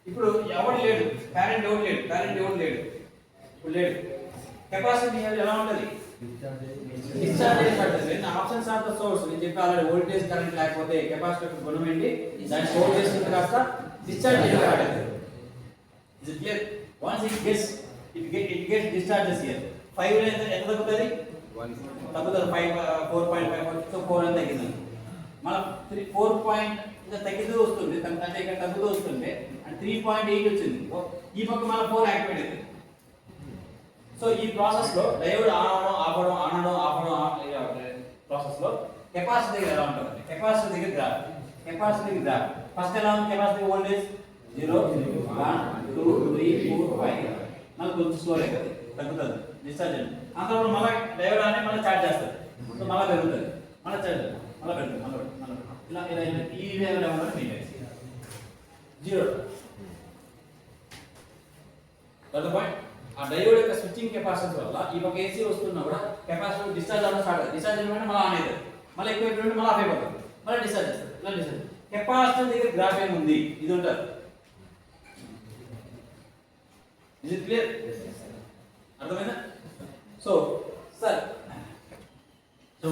A: ఇప్పుడు ఎవరు లేడు, కరెంట్ ఎవరు లేడు, ఇప్పుడు లేడు. కెపాసిటీ ఎలా ఉంటుంది, డిశ్చార్జ్ చేసినట్టు. ఆప్షన్స్ ఆఫ్ ద సోర్స్ నేను చెప్పి ఆల్రెడీ వోల్టేజ్ కరెంట్ లేకపోతే కెపాసిటర్ గుణం ఏంటి, దాన్ని స్టోర్ చేసుకుంటే కాస్త డిశ్చార్జ్ చేయడం. Is it clear? Once it gets discharges here 5 ఎంత తగ్గుతుంది, తగ్గుతుంది 4.5. సో 4 అని తగ్గింది. మన 4 ఇంకా తగ్గుతూ వస్తుంది, అంటే ఇక్కడ తగ్గుతూ వస్తుంటే 3.8 వచ్చింది. ఈ పక్క మన 4 యాక్టివేట్ అవుతుంది. సో ఈ ప్రాసెస్ లో డయోడ్ ఆపడం ప్రాసెస్ లో కెపాసిటీ దగ్గర ఎలా ఉంటుంది, కెపాసిటీ దగ్గర గ్రాఫ్ ఫస్ట్ ఎలా ఉంది, కెపాసిటీ వోల్టేజ్ 0 1 2 3 4 5 మనకు కొంచెం స్లోర్ అవుతుంది, తగ్గుతుంది, డిశ్చార్జ్ అయ్యింది. అంతలో మళ్ళీ డయోడ్ అని మళ్ళీ చార్జ్ చేస్తారు. సో మళ్ళీ పెరుగుతుంది, మళ్ళీ చార్జ్ మళ్ళీ పెరుగుతుంది, ఇలా ఈ వేలో ఏమన్నా 0. పాయింట్ ఆ డయోడ్ యొక్క స్విచ్చింగ్ కెపాసిటెన్స్ వల్ల ఈ పక్క ఏసీ వస్తున్నా కూడా కెపాసిటర్ డిశ్చార్జ్ అవ్వడం స్టార్ట్ అవుతుంది. డిశ్చార్జ్ అయిన మళ్ళీ ఆన్ అవుతుంది, మళ్ళీ ఎక్కువ అయిపోయింది మళ్ళీ ఆఫ్ అయిపోతుంది, మళ్ళీ డిశ్చార్జ్ చేస్తారు, ఇలా డిశ్చార్జ్. కెపాసిటర్ దగ్గర గ్రాఫ్ ఏముంది, ఇది ఉంటుంది. Is it clear? అర్థమైందా? సో సార్, సో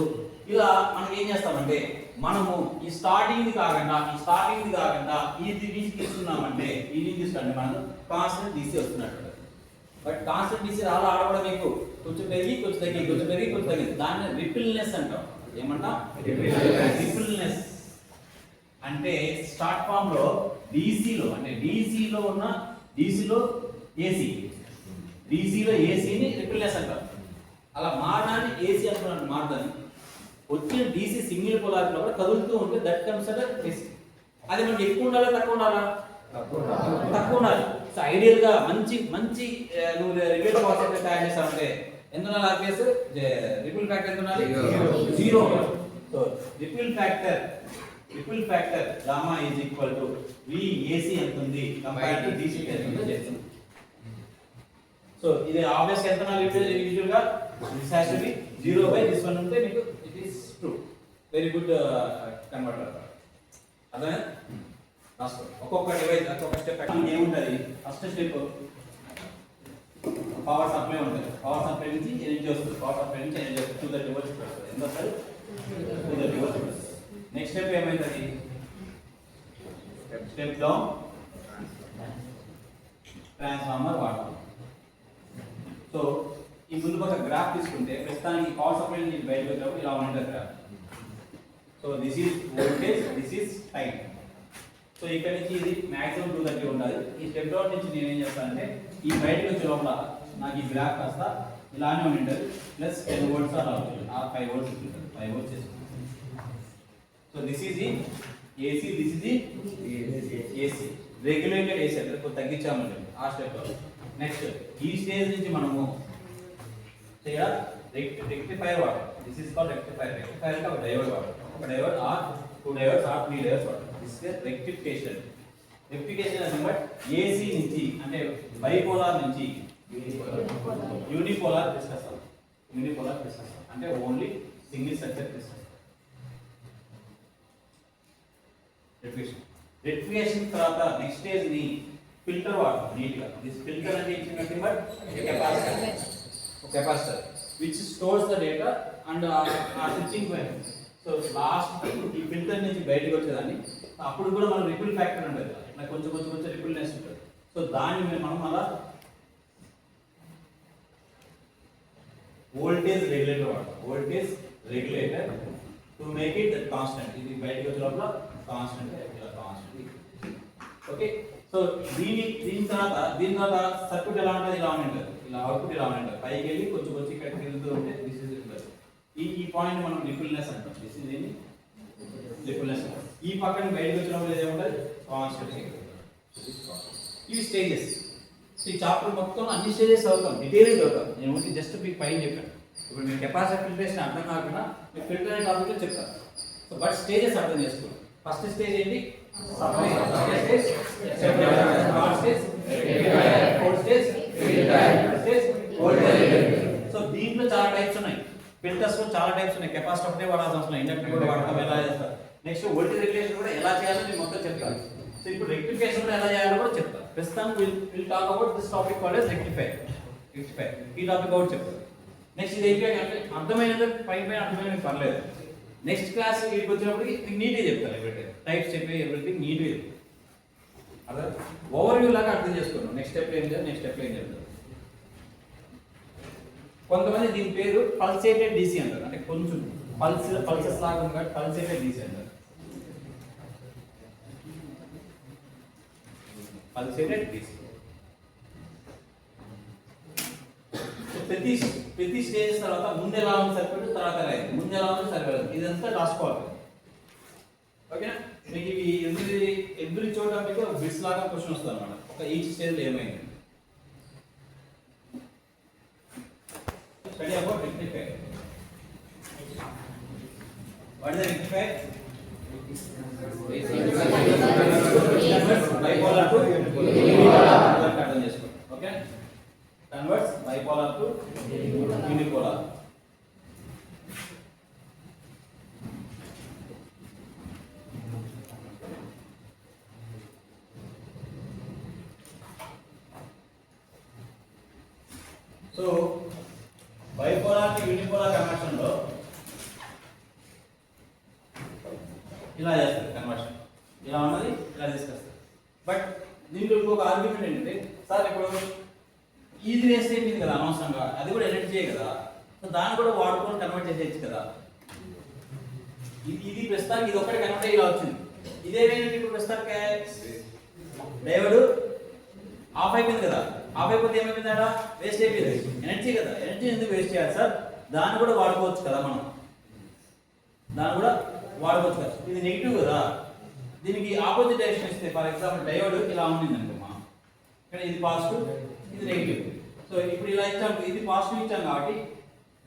A: ఇలా మనం ఏం చేస్తామంటే, మనము ఈ స్టార్టింగ్ కాకుండా ఇది తీసుకున్నామంటే ఇది తీసుకోండి, మనం కాన్స్టెంట్ DC వస్తున్నట్టు. బట్ కాన్స్టెంట్ DC రాలా ఆడకూడదు, మీకు కొంచెం పెరిగి కొంచెం తగ్గి, కొంచెం పెరిగి కొంచెం తగ్గింది, దాన్ని రిపిల్నెస్ అంటాం. ఏమంటా రిపుల్నెస్ అంటే స్టార్ట్ ఫామ్ లో డీసీలో అంటే డీసీలో ఉన్న డీసీలో ఏసీని రిపుల్నెస్ అంటారు. అలా మారడాన్ని ఏసీ అంటున్నాను. మారదాన్ని వచ్చిన డీసీ సింగిల్ పోలారిటీలో కూడా కదులుతూ ఉంటే దట్ కమ్స్ అట్ ఏసీ. అది మనకి ఎక్కువ ఉండాలా తక్కువ ఉండాలా? తక్కువ ఉండాలి. సో ఐడియల్ గా మంచి మంచి నువ్వు రెగ్యులేటర్ వాటర్ తయారు చేస్తావంటే ఎంత ఉండాలి? ఆర్పిఎస్ రిపుల్ ఫ్యాక్టర్ ఎంత ఉండాలి? 0. So ripple factor gamma is equal to V AC ఎంత ఉంది కంపేర్ టు డీసీ ఎంత ఉందో చేస్తుంది. సో ఇది ఆబ్వియస్ ఎంత ఉండాలి? యూజువల్ గా this has to be 0/this one ఉంటే మీకు it is true. Very good converter. అదే ఒక్కొక్క డివైస్ ఒక్కొక్క స్టెప్ ఏముంటుంది? ఫస్ట్ స్టెప్ పవర్ సప్లై ఉంటుంది. పవర్ సప్లై నుంచి ఎనర్జీ వస్తుంది. పవర్ సప్లై నుంచి ఎనర్జీ వస్తుంది. 230 volts వస్తుంది. ఎంత వస్తుంది? 230 volts. నెక్స్ట్ స్టెప్ ఏమైతుంది? స్టెప్ డౌన్ ట్రాన్స్ఫార్మర్ వాడతాం. సో ఈ ముందు ఒక గ్రాఫ్ తీసుకుంటే ప్రస్తుతానికి పవర్ సప్లై నుంచి బయటకు వచ్చినప్పుడు ఇలా ఉంటుంది graph. So this is voltage, this is time. So ఇక్కడ నుంచి ఇది మాక్సిమం 230 ఉండాలి. ఈ స్టెప్ డౌన్ నుంచి నేను ఏం చేస్తానంటే ఈ బయటకు వచ్చే లోపల నాకు ఈ గ్రాఫ్ కాస్త ఇలానే ఉంటుంది. ప్లస్ 10 volts అలా అవుతుంది. ఆ 5 volts ఉంటుంది. 5 volts చేస్తుంది. So this is AC, this is AC regulated AC అంటే కొంచెం తగ్గించామండి ఆ స్టెప్ లో. నెక్స్ట్ ఈ స్టేజ్ నుంచి మనము రెక్టిఫైర్ వాటర్. This is called rectifier. Rectifier అంటే ఒక డయోడ్ వాటర్. ఒక diode or 2 diodes or 3 diodes వాటర్. This is rectification. రెక్టిఫికేషన్ అంటే బట్ ఏసీ నుంచి అంటే బైపోలార్ నుంచి యూనిపోలార్ తీసుకొస్తాం. యూనిపోలార్ తీసుకొస్తాం అంటే ఓన్లీ సింగిల్ స్ట్రక్చర్ తీసుకొస్తాం. రెక్టిఫికేషన్ తర్వాత నెక్స్ట్ స్టేజ్ ని ఫిల్టర్ వాటర్ నీట్ గా. దిస్ ఫిల్టర్ అంటే ఇచ్చినట్టు but capacitor which stores the data and our switching point. So last ఈ ఫిల్టర్ నుంచి బయటకు వచ్చేదాన్ని అప్పుడు కూడా మనం రిపుల్ ఫ్యాక్టర్ ఉంటుంది. ఇట్లా కొంచెం రిపుల్నెస్ ఉంటుంది. సో దాన్ని మనం అలా వోల్టేజ్ రెగ్యులేటర్ వాడతాం. Voltage regulator to make it that constant. ఇది బయటకు వచ్చే లోపల కాన్స్టెంట్ ఓకే. సో దీని తర్వాత సర్క్యూట్ ఎలా ఉంటుంది? ఇలా ఉంటుంది. ఇలా అవుట్పుట్ ఇలా ఉంటుంది. పైకి వెళ్ళి కొంచెం ఇక్కడికి వెళ్తూ ఉంటే దిస్ ఇస్ ఈ పాయింట్ మనం రిపుల్నెస్ అంటాం. దిస్ ఇస్ ఏమి రిపుల్నెస్. ఈ పక్కన బయటకు వచ్చినప్పుడు ఏముంటుంది? కాన్స్టెంట్. ఇవి స్టేజెస్. ఈ చాప్టర్ మొత్తం అన్ని స్టేజెస్ అవుతాం, డీటెయిల్గా అవుతాం. నేను ఓన్లీ జస్ట్ మీకు పైన చెప్పాను. ఇప్పుడు మీకు కెపాసిటర్ ఫిల్టరేషన్ అర్థం కాకుండా మీకు ఫిల్టర్ అనే టాపిక్లో చెప్తాను. సో బట్ స్టేజెస్ అర్థం చేసుకోండి. ఫస్ట్ స్టేజ్ ఏంటి? Supply. Second stage third stage fourth stage stage voltage. So దీంట్లో చాలా టైప్స్ ఉన్నాయి. ఫిల్టర్స్ లో చాలా టైప్స్ ఉన్నాయి. కెపాసిటర్ ఒకటే వాడాల్సిన అవసరం లేదు. ఇండక్టర్ కూడా వాడతాం. ఎలా చేస్తారు? నెక్స్ట్ వోల్టేజ్ రెగ్యులేషన్ కూడా ఎలా చేయాలో నేను మొత్తం చెప్తాను. సో ఇప్పుడు రెక్టిఫికేషన్ కూడా ఎలా చేయాలో కూడా చెప్తాను. ప్రస్తుతం will talk about this topic called as rectifier. ఈ టాపిక్ అవుట్ చెప్తాను. నెక్స్ట్ ఇది ఏంటి అంటే అర్థమైనది పైన అర్థమైనది పర్లేదు. నెక్స్ట్ క్లాస్ వీటికి వచ్చినప్పటికి మీకు నీట్గా చెప్తాను. ఎవ్రీథింగ్ టైప్స్ చెప్పి ఎవ్రీథింగ్ నీట్గా చెప్తాను. అదే ఓవర్ వ్యూ లాగా అర్థం చేసుకున్నాను. నెక్స్ట్ స్టెప్ ఏం చేయాలి, నెక్స్ట్ స్టెప్ ఏం చేయాలి. కొంతమంది దీని పేరు పల్సేటెడ్ డీసీ అంటారు. అంటే కొంచెం పల్సెస్ లాగా ఉంది కాబట్టి పల్సేటెడ్ డీసీ అంటారు. పల్సేటెడ్ డీసీ. ప్రతి స్టేజ్ తర్వాత ముందు ఎలా ఉంది సర్క్యూట్, తర్వాత ఎలా అయింది, ముందు ఎలా ఉంది సర్క్యూట్, ఇదంతా రాసుకోవాలి. ఓకేనా? మీకు ఇవి ఎవ్రీ చోట మీకు బిట్స్ లాగా క్వశ్చన్ వస్తుంది అన్నమాట. ఒక ఈచ్ స్టేజ్లో ఏమైంది. Study about rectifier. What is the rectifier? Bipolar to unipolar. Okay? Converts bipolar to unipolar. So bipolar to unipolar conversion లో ఇలా చేస్తారు కన్వర్షన్. ఇలా ఉన్నది ఇలా తీసుకొస్తారు. బట్ దీంట్లో ఇంకొక ఆర్గ్యుమెంట్ ఏంటంటే సార్ ఇప్పుడు ఈజీ వేస్ట్ అయిపోయింది కదా అనవసరంగా, అది కూడా ఎడిట్ చేయ కదా, సో దాన్ని కూడా వాడుకొని కన్వర్ట్ చేసేయచ్చు కదా. ఇది ప్రస్తుతానికి ఇది ఒకటి కనెక్ట్ ఇలా వచ్చింది. ఇదేమైంది ఇప్పుడు ప్రస్తుతానికి డయోడ్ ఆఫ్ అయిపోయింది కదా. ఆఫ్ అయిపోతే ఏమైపోయింది అక్కడ వేస్ట్ అయిపోయింది ఎనర్జీ కదా. ఎనర్జీ ఎందుకు వేస్ట్ చేయాలి సార్? దాన్ని కూడా వాడుకోవచ్చు కదా మనం, దాన్ని కూడా వాడుకోవచ్చు కదా. ఇది నెగిటివ్ కదా, దీనికి ఆపోజిట్ డైరెక్షన్ ఇస్తే ఫర్ ఎగ్జాంపుల్ డయోడ్ ఇలా ఉండింది అనుకోమా, కానీ ఇది పాజిటివ్ ఇది నెగిటివ్. సో ఇప్పుడు ఇలా ఇచ్చాం, ఇది పాజిటివ్ ఇచ్చాం కాబట్టి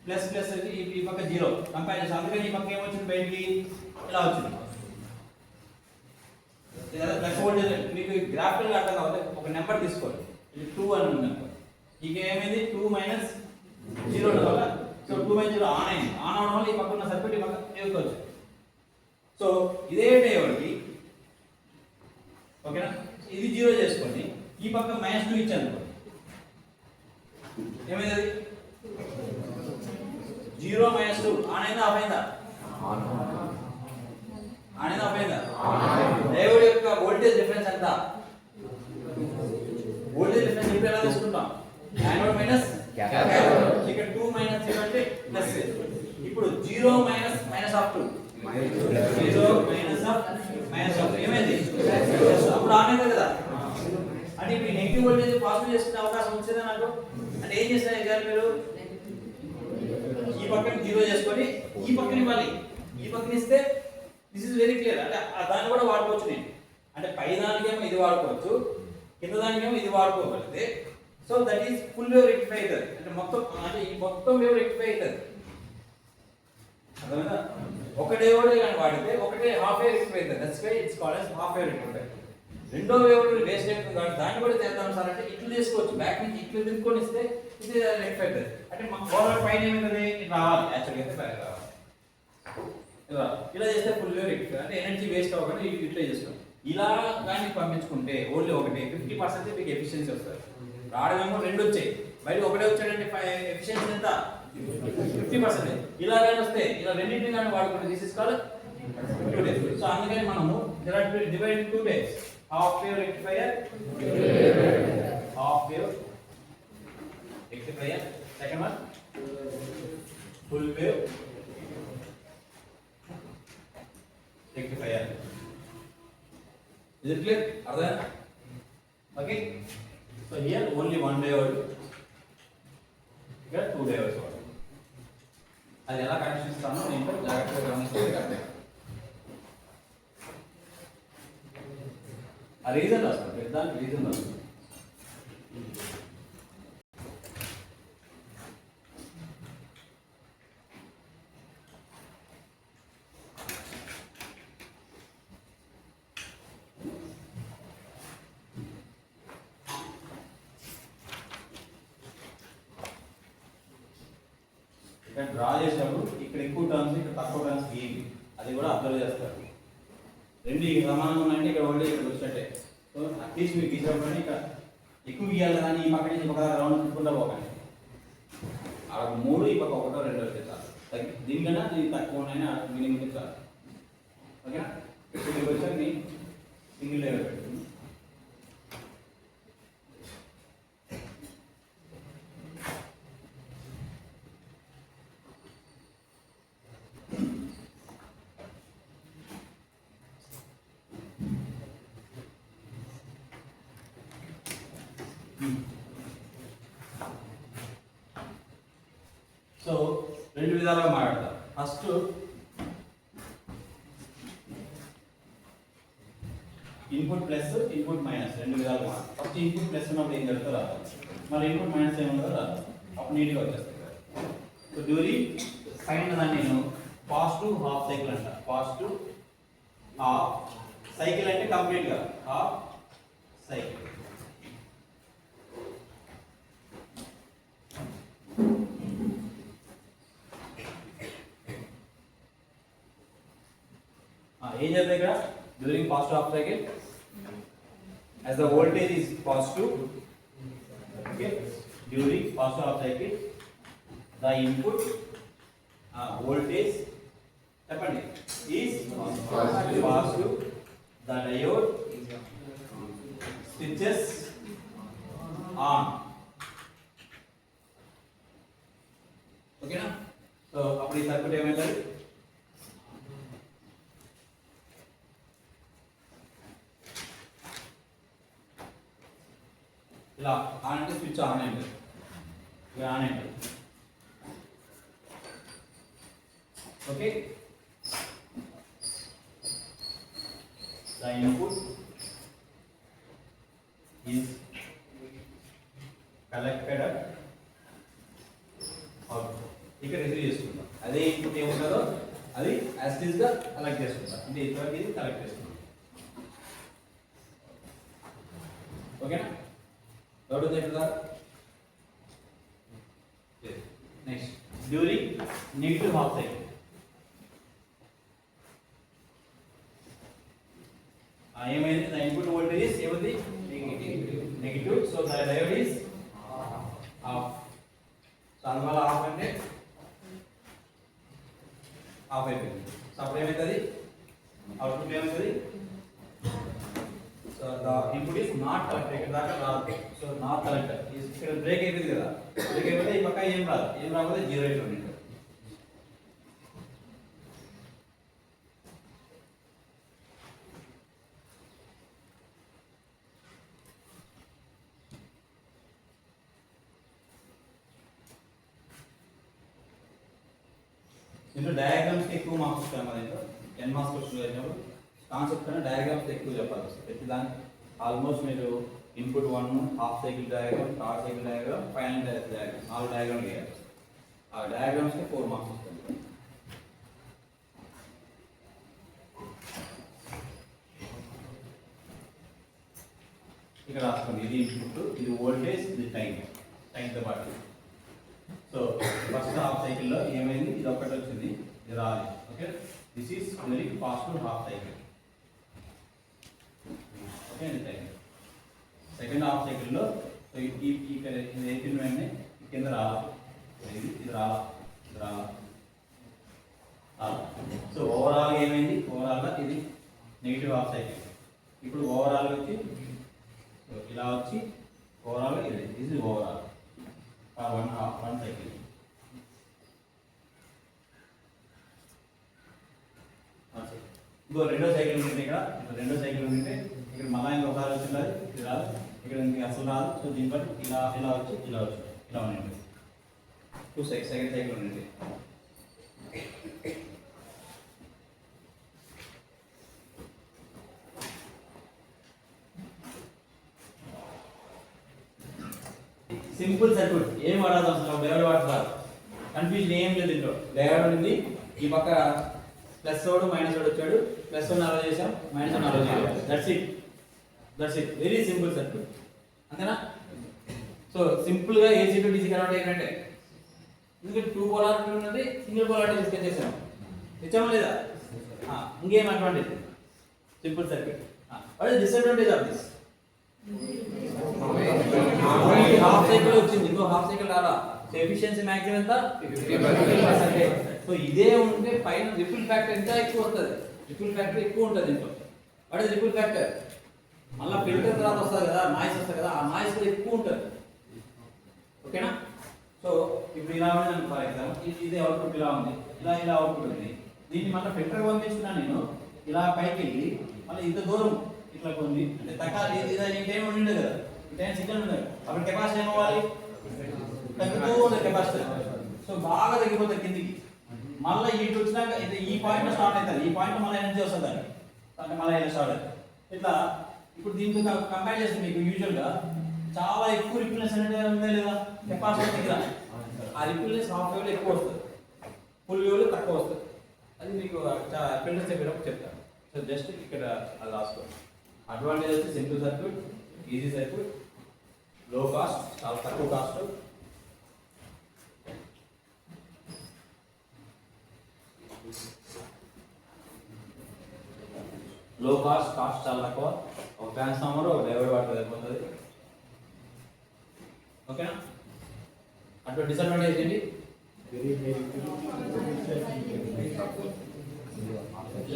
A: ప్లస్ ప్లస్ ఈ పక్క జీరో కంపేర్ చేస్తాం. అందుకని ఈ పక్క ఏమొచ్చింది బయటికి ఇలా వచ్చింది. ప్లస్ వోల్టేజ్ మీకు గ్రాఫికల్గా అర్థం కావాలి, ఒక నెంబర్ తీసుకోండి. ఇది 2 అని ఉంది నెంబర్, ఇక ఏమైంది 2 మైనస్ 0 వల్ల, సో 2 మైనస్ 0 ఆన్ అయింది. ఆన్ అవడం వల్ల ఈ పక్క ఉన్న సర్క్యూట్ ఈ పక్క తీసుకోవచ్చు. సో ఇదే డయోడ్కి ఓకేనా, ఇది 0 చేసుకోండి, ఈ పక్క -2 ఇచ్చాను అనుకోండి, ఏమైంది అది 0 -2 ఆన్ అయిందా ఆఫ్ అయిందా? ఆన్ అయిందా ఆఫ్ అయిందా? డయోడ్ యొక్క వోల్టేజ్ డిఫరెన్స్ ఎంత? వోల్టేజ్ డిఫరెన్స్ ఇప్పుడు ఎలా తీసుకుంటాం? Anode minus cathode. ఇక్కడ 2 మైనస్ 0 అంటే ప్లస్. ఇప్పుడు 0 మైనస్ ఆఫ్ 2 0 మైనస్ ఆఫ్ ఏమైంది? అప్పుడు ఆన్ అయింది కదా. అంటే ఇప్పుడు నెగిటివ్ వోల్టేజ్ పాజిటివ్ చేసుకునే అవకాశం వచ్చిందా నాకు? అంటే ఏం చేస్తారు గారు మీరు? ఈ పక్కన 0 చేసుకొని ఈ పక్కన ఇవ్వాలి, ఈ పక్కన ఇస్తే దిస్ ఇస్ వెరీ క్లియర్. అంటే దాన్ని కూడా వాడుకోవచ్చు నేను. అంటే పై దానికేమో ఇది వాడుకోవచ్చు, కింద దానికేమో ఇది వాడుకోగలిగితే, so that is full wave rectify అవుతుంది. అంటే మొత్తం, అంటే ఈ మొత్తం వేవ్ రెక్టిఫై అవుతుంది. అర్థమైందా? ఒకటే వేవ్ కానీ వాడితే ఒకటే హాఫ్ వేవ్ రెక్టిఫై అవుతుంది. That's why it's called as half wave rectify. రెండో వేవ్ వేస్ట్ అవుతుంది కాబట్టి దాన్ని కూడా చేద్దాం సార్ అంటే ఇట్లా చేసుకోవచ్చు. బ్యాక్ నుంచి ఇట్లా తిరుక్కొని ఇస్తే ఇది రెక్టిఫై అవుతుంది. అంటే మా ఓవరాల్ పైన ఏమైంది ఇట్లా రావాలి, యాక్చువల్గా అయితే బ్యాక్ రావాలి. ఇలా చేస్తే ఫుల్ వేవ్ రెక్టిఫై, అంటే ఎనర్జీ వేస్ట్ అవ్వకుండా ఇట్లా చేసుకోవాలి. ఇలా కానీ పంపించుకుంటే ఓన్లీ ఒకటి 50% మీకు ఎఫిషియన్సీ వస్తుంది. రావడమేమో 2 వచ్చాయి, బయట ఒకటే వచ్చాడంటే ఎఫిషియన్సీ ఎంత? 50%. ఇలా కానీ వస్తే ఇలా రెండింటిని కానీ వాడుకుంటే this is called 2 days. So అందుకని మనము divide 2 days. Half wave rectifier, half wave rectifier. Second one full wave rectifier. Is it clear? Arda? Okay. So here only one diode. Here 2 diodes. అది ఎలా కనెక్షన్ ఇస్తానో నేను జాగ్రత్తగా గమనించాలి. ఆ reason రాస్తాను, పెద్దానికి reason రాస్తాను. ఇక్కడ డ్రా చేసినప్పుడు ఇక్కడ ఎక్కువ టర్మ్స్ ఇక్కడ తక్కువ టర్మ్స్ గీయండి, అది కూడా అబ్జర్వ్ చేస్తారు. రెండు సమానంగా ఉన్నాయంటే ఇక్కడ ఒకటి ఇక్కడ వచ్చినట్టే. సో అట్లీస్ట్ మీరు గీసినప్పుడు ఇక్కడ ఎక్కువ గీయాలి కానీ ఈ పక్క నుంచి ఒక రౌండ్ తిప్పుకుంటా పోకండి. అక్కడ 3 ఈ పక్క 1 2 వచ్చే చాలు. దీనికన్నా ఇది తక్కువ ఉన్నాయని మినిమం చాలు. ఓకేనా? ఇక్కడికి వచ్చాక మీ సింగిల్ లేవర్ పెట్టుకుంది. సో రెండు విధాలుగా మాట్లాడతారు. First input plus input minus రెండు విధాలుగా మాట్లాడతారు. ఫస్ట్ ఇన్పుట్ ప్లస్ ఉన్నప్పుడు ఏం జరుగుతుందో రాదు, మళ్ళీ ఇన్పుట్ మైనస్ ఏముందో రాదు, అప్పుడు నీట్గా వచ్చేస్తుంది. సో డ్యూరింగ్ పైన దాన్ని నేను పాజిటివ్ హాఫ్ సైకిల్ అంట. పాజిటివ్ హాఫ్ సైకిల్ అంటే కంప్లీట్గా హాఫ్ సైకిల్. ఏం చేద్దాం ఇక్కడ during positive half cycle as the voltage is positive, okay, during positive half cycle the input voltage చెప్పండి is positive, the diode switches on. ఓకేనా? So అప్పుడు ఈ సర్క్యూట్ ఏమవుతుంది? ఇలా ఆన్ అంటే స్విచ్ ఆన్ అయింది, ఇలా ఆన్ అయింది. Okay, the input is collected at output. ఇక్కడ రిసీవ్ చేసుకుంటాం, అదే ఇన్పుట్ ఏముంటుందో అది యాజ్ ఇట్ ఈస్ గా కలెక్ట్ చేసుకుంటాం, అంటే ఇంతవరకు ఇది కలెక్ట్ చేసుకుంటాం. ఓకేనా, డౌట్ ఉంది కదా? Next, during negative half cycle. ఏమైంది? ద ఇన్పుట్ వోల్టేజ్ ఏముంది? Negative. So the diode is of. So అందువల్ల ఆఫ్ అంటే ఆఫ్ అయిపోయింది. సో అప్పుడు ఏమవుతుంది? అవుట్పుట్ ఏమవుతుంది? So the input is not collected. ఇక్కడ దాకా రాదు. So not collected. ఇక్కడ బ్రేక్ అయిపోయింది కదా, బ్రేక్ అయిపోతే ఈ పక్క ఏం రాదు, ఏం రాకపోతే జీరో అయిపోయింది. దీంట్లో డయాగ్రామ్స్ ఎక్కువ మార్క్స్ ఇస్తాను కదా, దీంట్లో 10 మార్క్స్ క్వశ్చన్ చేసినప్పుడు కాన్సెప్ట్ కన్నా డయాగ్రామ్స్ ఎక్కువ చెప్పాలి. ప్రతి దానికి ఆల్మోస్ట్ మీరు input 1, half cycle diagram, third cycle diagram, final diagram, 4 diagram వేయాలి. ఆ డయాగ్రామ్స్కి 4 మార్క్స్ ఇస్తాను. ఇక్కడ రాసుకోండి, ఇది ఇన్పుట్, ఇది వోల్టేజ్, ఇది టైంతో పాటు. సో ఫస్ట్ హాఫ్ సైకిల్లో ఏమైంది? ఇది ఒకటి వచ్చింది, ఇది రాలేదు. Okay, this is very fast half cycle. Okay, second half సైకిల్లో ఇక్కడ ఇది ఎయిటీన్ వెంటనే కింద రావాలి, ఇది రావాలి. సో ఓవరాల్ ఏమైంది? ఓవరాల్గా ఇది నెగిటివ్ హాఫ్ సైకిల్. ఇప్పుడు ఓవరాల్ వచ్చి ఇలా వచ్చి ఓవరాల్ ఇది ఓవరాల్ వన్ సైకిల్. ఇంకో రెండో సైకిల్ ఉంటుంది, ఇక్కడ రెండో సైకిల్ ఉంటే ఇక్కడ మళ్ళీ ఇంకా ఒకసారి వచ్చి ఇది రాదు, ఇక్కడ అసలు రాదు. సో దీన్ని బట్టి ఇలా వచ్చి ఇలా ఉండండి. 2 సెకండ్ సైకిల్ ఉండండి. సింపుల్ సర్క్యూట్, ఏం వాడాలి అసలు? డయోడ్ వాడతారు, కన్ఫ్యూజన్ ఏం లేదు. ఇంట్లో డయోడ్ ఉంది, ఈ పక్క ప్లస్ వాడు మైనస్ వాడు వచ్చాడు, ప్లస్ 1 అలౌ చేసాం, మైనస్ 1 అలౌ చేయాలి. That's it very simple circuit, అంతేనా? సో సింపుల్ గా ఏసీ టు డీసీ కన్వర్ట్ ఏంటంటే, ఎందుకంటే 2 పోలారిటీ ఉన్నది, సింగిల్ పోలారిటీ డిస్కస్ చేసాం, ఇచ్చామా లేదా? ఇంకేం advantage? Simple circuit. What is disadvantage of this? Half cycle వచ్చింది, ఇంకో హాఫ్ సైకిల్ రాలా. సో ఎఫిషియన్సీ మాక్సిమం ఎంత? 50%. సో ఇదే ఉంటే పైన రిపుల్ ఫ్యాక్టర్ ఎంత ఎక్కువ వస్తుంది, రిపుల్ ఫ్యాక్టర్ ఎక్కువ ఉంటుంది ఇంట్లో. What is ripple factor? మళ్ళీ ఫిల్టర్ తర్వాత వస్తుంది కదా, నాయిస్ వస్తుంది కదా, ఆ నాయిస్ కూడా ఎక్కువ ఉంటుంది. ఓకేనా? సో ఇప్పుడు ఇలా ఉంది ఫర్ ఎగ్జాంపుల్, ఇదే అవుట్పుట్ ఇలా ఉంది, ఇలా అవుట్పుట్ ఉంది. దీన్ని మళ్ళీ ఫిల్టర్ పంపించుకున్నాను నేను, ఇలా పైకి వెళ్ళి మళ్ళీ ఇంత దూరం ఇట్లా ఉంది అంటే తగ్గాలి. ఇంకేం ఉండే కదా, టైం సిగ్నల్ ఉండదు, అప్పుడు కెపాసిటీ ఏమవ్వాలి? తగ్గుతూ ఉంటుంది కెపాసిటీ. సో బాగా తగ్గిపోతుంది కిందికి. మళ్ళీ ఇటు వచ్చినాక ఈ పాయింట్ స్టార్ట్ అవుతుంది, ఈ పాయింట్ మళ్ళీ ఎనర్జీ వస్తుంది అంటే మళ్ళీ ఇలా స్టార్ట్ అవుతుంది. ఇట్లా ఇప్పుడు దీంతో కంపేర్ చేస్తే మీకు యూజువల్గా చాలా ఎక్కువ రిపుల్నెస్ అనేది ఉందా లేదా? కెపాసిటీ దగ్గర ఆ రిపుల్నెస్ హాఫ్ వేవ్లో ఎక్కువ వస్తుంది, ఫుల్ వేవ్లో తక్కువ వస్తుంది. అది మీకు ఫిల్టర్స్ చెప్పేటప్పుడు చెప్తాను. సో జస్ట్ ఇక్కడ అది రాసుకోండి. అడ్వాంటేజ్ వచ్చి సింపుల్ సర్క్యూట్, ఈజీ సర్క్యూట్, లో కాస్ట్, చాలా తక్కువ కాస్ట్, కాస్ట్ చాలా తక్కువ. ఒక ట్రాన్స్ఫార్మర్, ఒక డయోడ్ వాటర్ అయిపోతుంది. ఓకేనా? అటు డిసడ్వాంటేజ్ ఏంటి?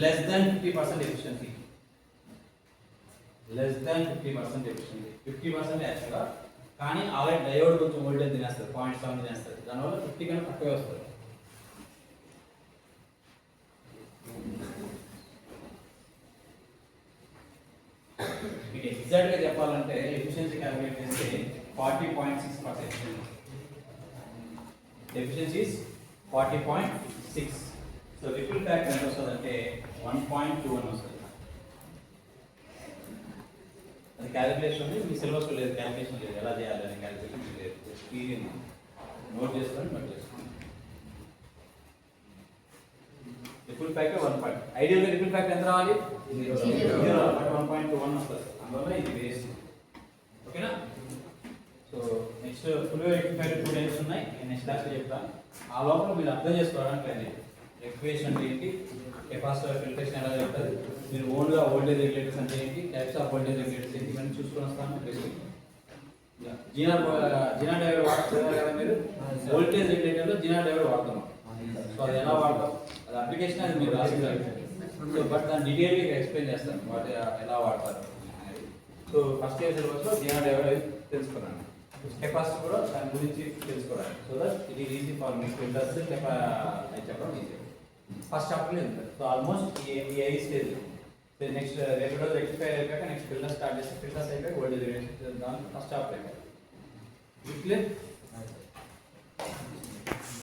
A: less than 50% efficiency. less than 50% efficiency. 50% యాక్చువల్గా, కానీ ఆల్రెడీ డయోడ్ కొంచెం వోల్టేజ్ తినేస్తుంది, 0.7 తినేస్తుంది. దానివల్ల 50 కన్నా తక్కువే వస్తుంది. మీకు ఎగ్జాక్ట్గా చెప్పాలంటే ఎఫిషియన్సీ క్యాలిక్యులేట్ చేస్తే 40.6%. Efficiency is 40.6. So ripple factor ఎంత వస్తుంది అంటే 1.21 వస్తుంది. అది క్యాలిక్యులేషన్ ఉంది, మీ సిలబస్ లేదు, క్యాలిక్యులేషన్ లేదు, ఎలా చేయాలి అని క్యాలిక్యులేషన్ లేదు, ఎక్స్పీరియన్స్ నోట్ చేసుకోండి. Ripple factor 1. ఐడియల్గా రిపిల్ ఫ్యాక్టర్ ఎంత రావాలి? 0. 1.21 వస్తుంది, అందువల్ల ఇది వేస్ట్. ఓకేనా? So next full ripple factor 2 times ఉన్నాయి, నేను నెక్స్ట్ క్లాస్లో చెప్తాను. ఆ లోపల మీరు అర్థం చేసుకోవడానికి లేదు. రెక్టిఫికేషన్ అంటే ఏంటి, కెపాసిటర్ ఫిల్టరేషన్ ఎలా జరుగుతుంది, మీరు ఓన్గా వోల్టేజ్ రెగ్యులేటర్స్ అంటే ఏంటి, టైప్స్ ఆఫ్ వోల్టేజ్ రెగ్యులేటర్స్ ఏంటి, ఇవన్నీ చూసుకొని వస్తాను. జీనా డయోడ్ వాడుతున్నారు కదా మీరు, వోల్టేజ్ రెగ్యులేటర్లో జీనా డయోడ్ వాడుతున్నాం. సో అది ఎలా వాడతాం, అది అప్లికేషన్ అది మీరు రాసుకుంటారు. సో బట్ దాన్ని డీటెయిల్గా ఎక్స్ప్లెయిన్ చేస్తాను వాటి ఎలా వాడతారు. సో ఫస్ట్ ఇయర్ సిలబస్లో జీనా డయోడ్ తెలుసుకున్నాను, కెపాసిటర్ కూడా దాని గురించి తెలుసుకోవాలి. సో దట్ ఇది ఈజీ ఫర్ మీ ఫిల్టర్స్ అది చెప్పడం ఈజీ. ఫస్ట్ చాప్టర్ ఉంటుంది. సో ఆల్మోస్ట్ ఈ 5 స్టేజ్. నెక్స్ట్ రేపు రెక్టిఫైర్ అయిపోయాక నెక్స్ట్ ఫిల్టర్ స్టార్ట్ చేస్తే ఫిల్టర్స్ అయిపోయి వోల్టేజ్ దాని ఫస్ట్ చాప్టర్ అయిపోయి.